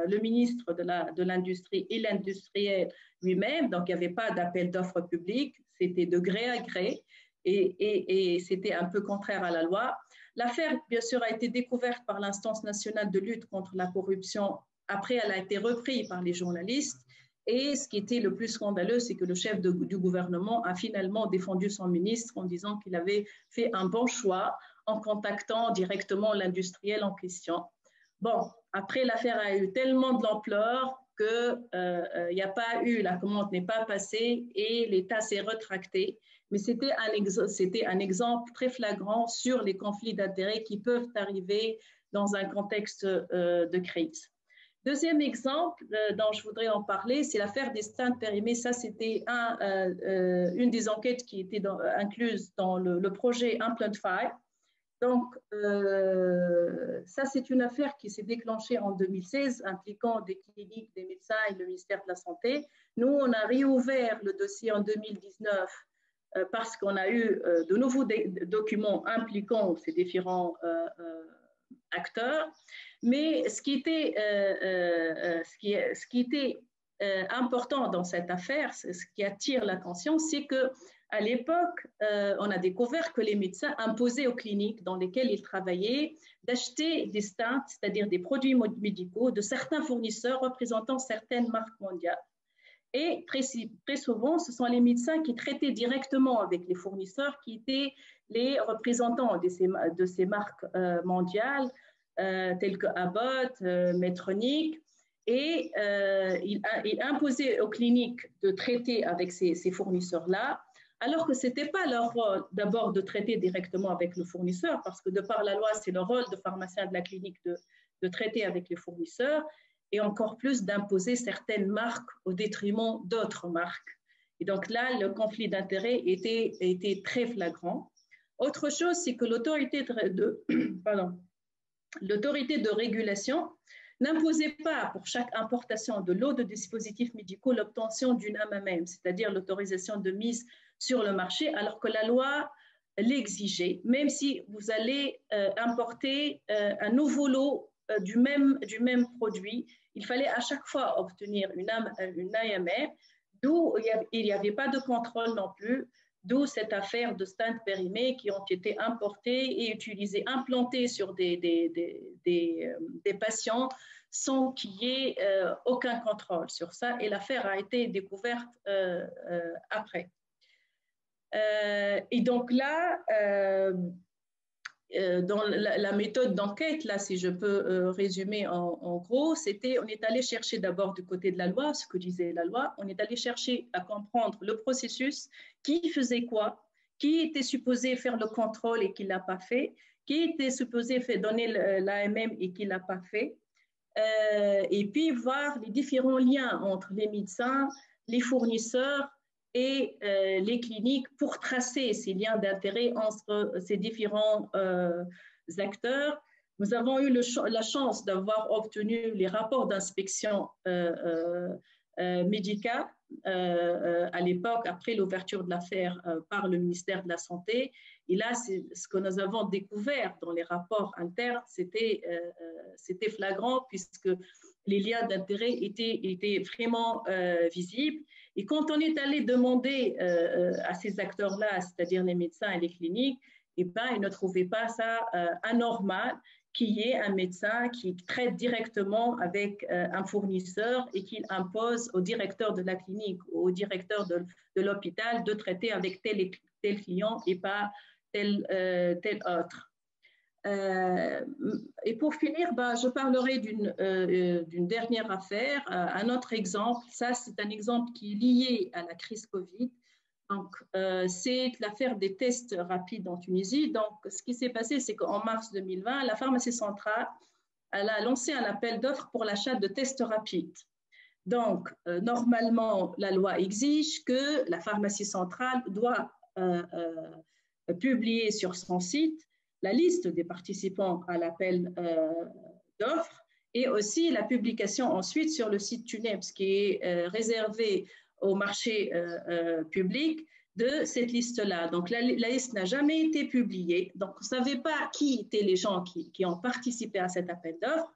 le ministre de l'Industrie et l'industriel lui-même. Donc, il n'y avait pas d'appel d'offres public, c'était de gré à gré et c'était un peu contraire à la loi. L'affaire, bien sûr, a été découverte par l'Instance nationale de lutte contre la corruption. Après, elle a été reprise par les journalistes. Et ce qui était le plus scandaleux, c'est que le chef du gouvernement a finalement défendu son ministre en disant qu'il avait fait un bon choix en contactant directement l'industriel en question. Bon, après, l'affaire a eu tellement de l'ampleur que la commande n'est pas passée et l'État s'est retracté. Mais c'était un exemple très flagrant sur les conflits d'intérêts qui peuvent arriver dans un contexte de crise. Deuxième exemple dont je voudrais en parler, c'est l'affaire des stands périmés. Ça, c'était une des enquêtes qui était incluse dans le projet Amplify. Donc, ça, c'est une affaire qui s'est déclenchée en 2016, impliquant des cliniques, des médecins et le ministère de la Santé. Nous, on a réouvert le dossier en 2019 parce qu'on a eu de nouveaux documents impliquant ces différents acteurs. Mais ce qui était important dans cette affaire, ce qui attire l'attention, c'est qu'à l'époque, on a découvert que les médecins imposaient aux cliniques dans lesquelles ils travaillaient d'acheter des stents, c'est-à-dire des produits médicaux, de certains fournisseurs représentant certaines marques mondiales. Et très souvent, ce sont les médecins qui traitaient directement avec les fournisseurs qui étaient les représentants de ces marques mondiales, telles que Abbott, Medtronic, et il imposait aux cliniques de traiter avec ces fournisseurs-là, alors que ce n'était pas leur rôle d'abord de traiter directement avec le fournisseur, parce que de par la loi, c'est le rôle de pharmacien de la clinique de traiter avec les fournisseurs et encore plus d'imposer certaines marques au détriment d'autres marques. Et donc là, le conflit d'intérêts était très flagrant. Autre chose, c'est que l'autorité de régulation n'imposait pas pour chaque importation de lot de dispositifs médicaux l'obtention d'une AMM, c'est-à-dire l'autorisation de mise sur le marché, alors que la loi l'exigeait, même si vous allez importer un nouveau lot du même produit, il fallait à chaque fois obtenir une AMM, d'où il n'y avait pas de contrôle non plus, d'où cette affaire de stents périmés qui ont été importés et utilisés, implantés sur des patients sans qu'il y ait aucun contrôle sur ça. Et l'affaire a été découverte après. Et donc là, dans la méthode d'enquête, là, si je peux résumer en gros, on est allé chercher d'abord du côté de la loi, ce que disait la loi, on est allé chercher à comprendre le processus, qui faisait quoi, qui était supposé faire le contrôle et qui ne l'a pas fait, qui était supposé donner l'AMM et qui ne l'a pas fait, et puis voir les différents liens entre les médecins, les fournisseurs et les cliniques pour tracer ces liens d'intérêt entre ces différents acteurs. Nous avons eu la chance d'avoir obtenu les rapports d'inspection médicale à l'époque, après l'ouverture de l'affaire par le ministère de la Santé. Et là, ce que nous avons découvert dans les rapports internes, c'était flagrant puisque les liens d'intérêt étaient vraiment visibles. Et quand on est allé demander à ces acteurs-là, c'est-à-dire les médecins et les cliniques, eh ben, ils ne trouvaient pas ça anormal qu'il y ait un médecin qui traite directement avec un fournisseur et qu'il impose au directeur de la clinique ou au directeur de l'hôpital de traiter avec tel client et pas tel autre. Et pour finir, je parlerai d'une dernière affaire, un autre exemple. Ça, c'est un exemple qui est lié à la crise Covid. Donc, c'est l'affaire des tests rapides en Tunisie. Donc, ce qui s'est passé, c'est qu'en mars 2020, la pharmacie centrale elle a lancé un appel d'offres pour l'achat de tests rapides. Donc, normalement, la loi exige que la pharmacie centrale doit publier sur son site la liste des participants à l'appel d'offres et aussi la publication ensuite sur le site TUNEPS qui est réservé au marché public de cette liste-là. Donc, la liste n'a jamais été publiée. Donc, on ne savait pas qui étaient les gens qui ont participé à cet appel d'offres.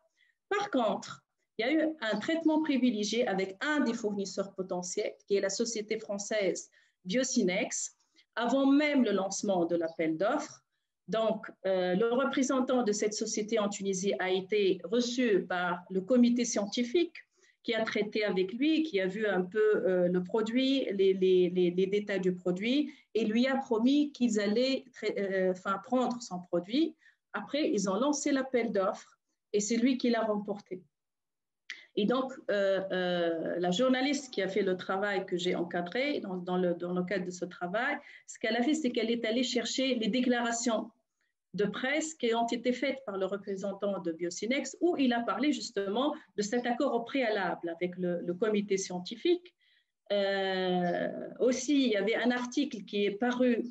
Par contre, il y a eu un traitement privilégié avec un des fournisseurs potentiels, qui est la société française Biocinex, avant même le lancement de l'appel d'offres. Donc, le représentant de cette société en Tunisie a été reçu par le comité scientifique qui a traité avec lui, qui a vu un peu le produit, les détails du produit, et lui a promis qu'ils allaient prendre son produit. Après, ils ont lancé l'appel d'offres et c'est lui qui l'a remporté. Et donc, la journaliste qui a fait le travail que j'ai encadré dans le cadre de ce travail, ce qu'elle a fait, c'est qu'elle est allée chercher les déclarations de presse qui ont été faites par le représentant de Biocinex, où il a parlé justement de cet accord au préalable avec le comité scientifique. Aussi, il y avait un article qui est paru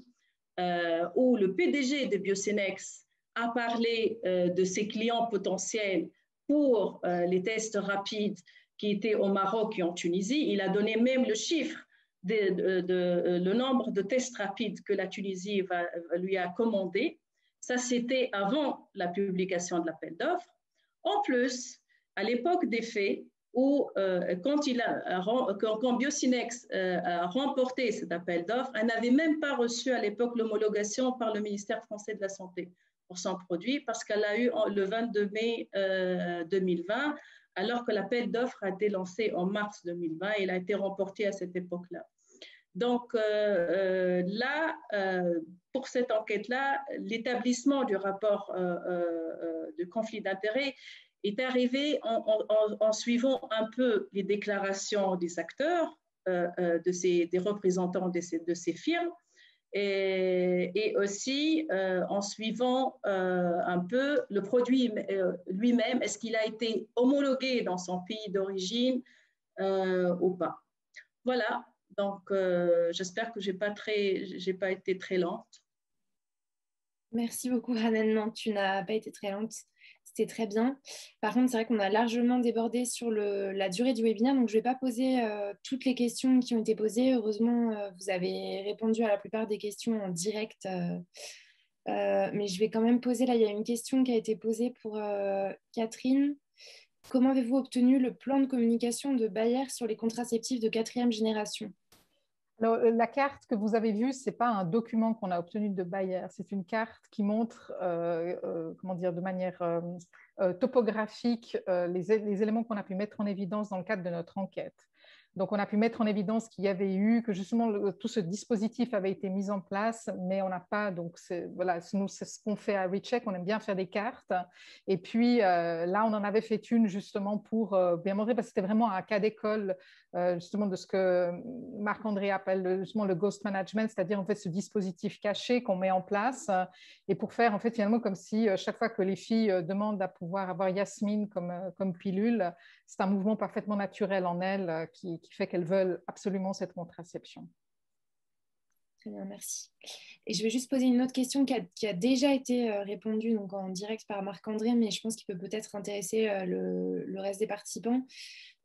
où le PDG de Biocinex a parlé de ses clients potentiels pour les tests rapides qui étaient au Maroc et en Tunisie. Il a donné même le chiffre le nombre de tests rapides que la Tunisie lui a commandé. Ça, c'était avant la publication de l'appel d'offres. En plus, à l'époque des faits, quand Biocinex a remporté cet appel d'offres, elle n'avait même pas reçu à l'époque l'homologation par le ministère français de la Santé pour son produit, parce qu'elle l'a eu le 22 mai 2020, alors que l'appel d'offres a été lancé en mars 2020 et il a été remporté à cette époque-là. Donc là, pour cette enquête-là, l'établissement du rapport de conflit d'intérêts est arrivé en suivant un peu les déclarations des acteurs, des représentants de ces firmes, et aussi en suivant un peu le produit lui-même, est-ce qu'il a été homologué dans son pays d'origine ou pas. Voilà, donc j'espère que j'ai pas été très lente. Merci beaucoup, Hanan. Non, tu n'as pas été très lente. C'était très bien. Par contre, c'est vrai qu'on a largement débordé sur la durée du webinaire, donc je ne vais pas poser toutes les questions qui ont été posées. Heureusement, vous avez répondu à la plupart des questions en direct. Mais je vais quand même poser, là, il y a une question qui a été posée pour Catherine. Comment avez-vous obtenu le plan de communication de Bayer sur les contraceptifs de 4e génération? Alors, la carte que vous avez vue, ce n'est pas un document qu'on a obtenu de Bayer, c'est une carte qui montre, comment dire, de manière topographique les éléments qu'on a pu mettre en évidence dans le cadre de notre enquête. Donc, on a pu mettre en évidence qu'il y avait eu, que justement tout ce dispositif avait été mis en place, mais on n'a pas, donc voilà, nous, c'est ce qu'on fait à Recheck, on aime bien faire des cartes. Et puis là, on en avait fait une justement pour bien montrer, parce que c'était vraiment un cas d'école, justement de ce que Marc-André appelle justement le ghost management, c'est-à-dire en fait ce dispositif caché qu'on met en place, et pour faire en fait finalement comme si chaque fois que les filles demandent à pouvoir avoir Yasmine comme pilule, c'est un mouvement parfaitement naturel en elles qui fait qu'elles veulent absolument cette contraception. Très bien, merci. Et je vais juste poser une autre question qui a déjà été répondue donc en direct par Marc-André, mais je pense qu'il peut peut-être intéresser le reste des participants.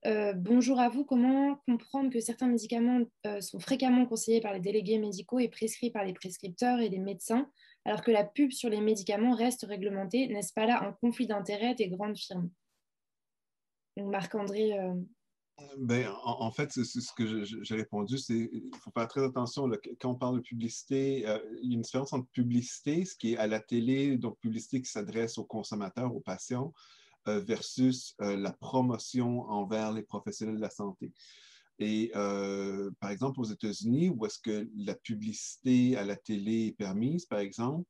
Bonjour à vous. Comment comprendre que certains médicaments sont fréquemment conseillés par les délégués médicaux et prescrits par les prescripteurs et les médecins, alors que la pub sur les médicaments reste réglementée? N'est-ce pas là un conflit d'intérêts des grandes firmes? Donc Marc-André. Ben, en fait, c'est ce que j'ai répondu, c'est il faut faire très attention là, quand on parle de publicité, il y a une différence entre publicité, ce qui est à la télé, donc publicité qui s'adresse aux consommateurs, aux patients, versus la promotion envers les professionnels de la santé. Et par exemple, aux États-Unis, où est-ce que la publicité à la télé est permise, par exemple,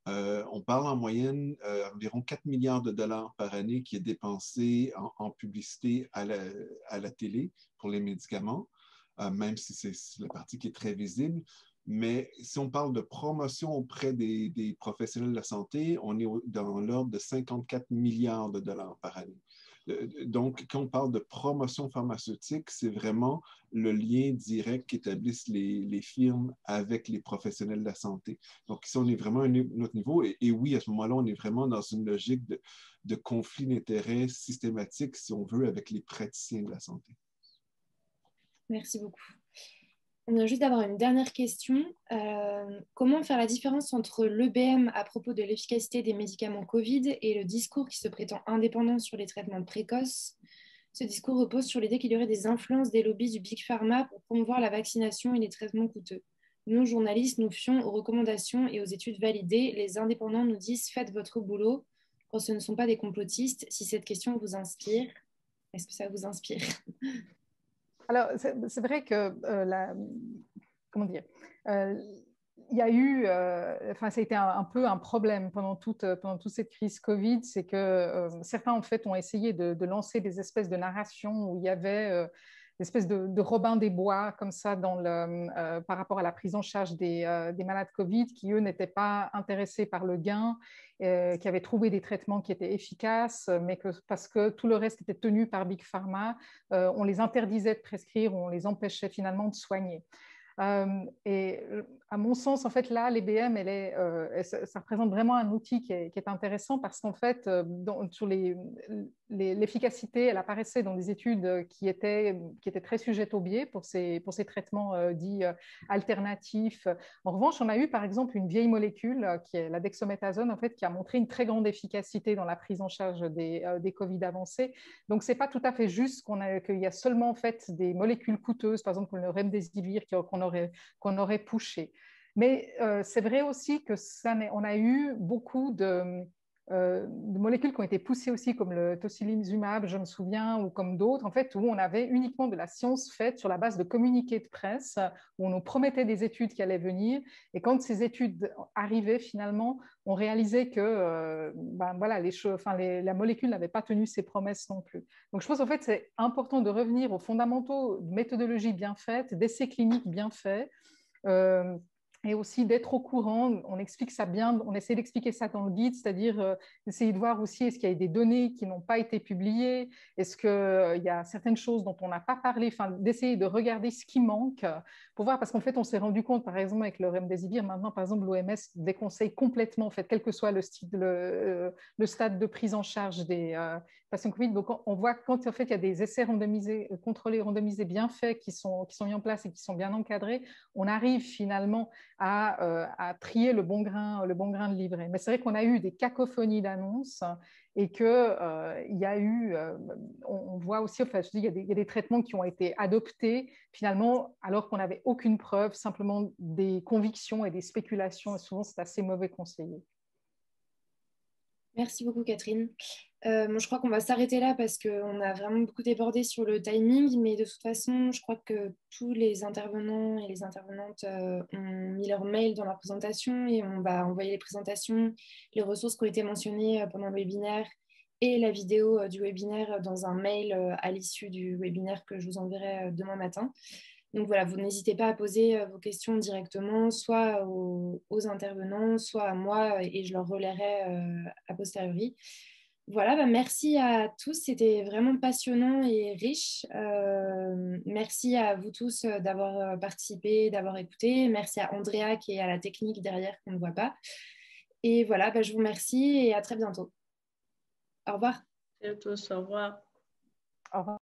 on parle en moyenne environ 4 milliards de dollars par année qui est dépensé en publicité à la télé pour les médicaments, même si c'est la partie qui est très visible. Mais si on parle de promotion auprès des professionnels de la santé, on est dans l'ordre de 54 milliards de dollars par année. Donc, quand on parle de promotion pharmaceutique, c'est vraiment le lien direct qu'établissent les firmes avec les professionnels de la santé. Donc, ici, on est vraiment à un autre niveau. Et oui, à ce moment-là, on est vraiment dans une logique de conflit d'intérêts systématique, si on veut, avec les praticiens de la santé. Merci beaucoup. On vient juste d'avoir une dernière question. Comment faire la différence entre l'EBM à propos de l'efficacité des médicaments Covid et le discours qui se prétend indépendant sur les traitements précoces? Ce discours repose sur l'idée qu'il y aurait des influences des lobbies du Big Pharma pour promouvoir la vaccination et les traitements coûteux. Nous, journalistes, nous fions aux recommandations et aux études validées. Les indépendants nous disent « faites votre boulot » quand ce ne sont pas des complotistes. Si cette question vous inspire, est-ce que ça vous inspire? Alors, c'est vrai que, comment dire, il y a eu, enfin, ça a été un peu un problème pendant toute cette crise Covid, c'est que certains, en fait, ont essayé de lancer des espèces de narrations où il y avait une espèce de Robin des Bois, comme ça, par rapport à la prise en charge des malades Covid, qui, eux, n'étaient pas intéressés par le gain, qui avaient trouvé des traitements qui étaient efficaces, mais que parce que tout le reste était tenu par Big Pharma, on les interdisait de prescrire, on les empêchait finalement de soigner. Et à mon sens, en fait, là, l'EBM, ça représente vraiment un outil qui est intéressant parce qu'en fait, sur l'efficacité, elle apparaissait dans des études qui étaient très sujettes au biais pour ces traitements dits alternatifs. En revanche, on a eu, par exemple, une vieille molécule qui est la dexaméthasone, en fait, qui a montré une très grande efficacité dans la prise en charge des Covid avancés. Donc, c'est pas tout à fait juste qu'il y a seulement, en fait, des molécules coûteuses, par exemple, comme le remdesivir, qu'on aurait pushé. Mais c'est vrai aussi que on a eu beaucoup de molécules qui ont été poussées aussi, comme le tocilizumab, je me souviens, ou comme d'autres, en fait, où on avait uniquement de la science faite sur la base de communiqués de presse, où on nous promettait des études qui allaient venir. Et quand ces études arrivaient, finalement, on réalisait que voilà, la molécule n'avait pas tenu ses promesses non plus. Donc, je pense en fait c'est important de revenir aux fondamentaux de méthodologie bien faite, d'essais cliniques bien faits, et aussi d'être au courant. On explique ça bien, on essaie d'expliquer ça dans le guide, c'est-à-dire d'essayer de voir aussi est-ce qu'il y a des données qui n'ont pas été publiées, est-ce qu'il y a certaines choses dont on n'a pas parlé, enfin, d'essayer de regarder ce qui manque pour voir, parce qu'en fait, on s'est rendu compte, par exemple, avec le remdesivir, maintenant, par exemple, l'OMS déconseille complètement, en fait, quel que soit le stade de prise en charge des patients Covid. Donc, on voit quand, en fait, il y a des essais randomisés, contrôlés, randomisés, bien faits, qui sont mis en place et qui sont bien encadrés, on arrive finalement à trier le bon grain de livret. Mais c'est vrai qu'on a eu des cacophonies d'annonces et qu'il y a eu, on voit aussi, enfin, je dis, il y a des traitements qui ont été adoptés finalement alors qu'on n'avait aucune preuve, simplement des convictions et des spéculations, et souvent c'est assez mauvais conseillé. Merci beaucoup, Catherine. Je crois qu'on va s'arrêter là parce qu'on a vraiment beaucoup débordé sur le timing, mais de toute façon, je crois que tous les intervenants et les intervenantes ont mis leur mail dans la présentation et on va envoyer les présentations, les ressources qui ont été mentionnées pendant le webinaire et la vidéo du webinaire dans un mail à l'issue du webinaire que je vous enverrai demain matin. Donc voilà, vous n'hésitez pas à poser vos questions directement, soit aux intervenants, soit à moi, et je leur relayerai a posteriori. Voilà, bah merci à tous, c'était vraiment passionnant et riche. Merci à vous tous d'avoir participé, d'avoir écouté. Merci à Andrea qui est à la technique derrière qu'on ne voit pas. Et voilà, bah je vous remercie et à très bientôt. Au revoir. Et à tous, au revoir. Au revoir.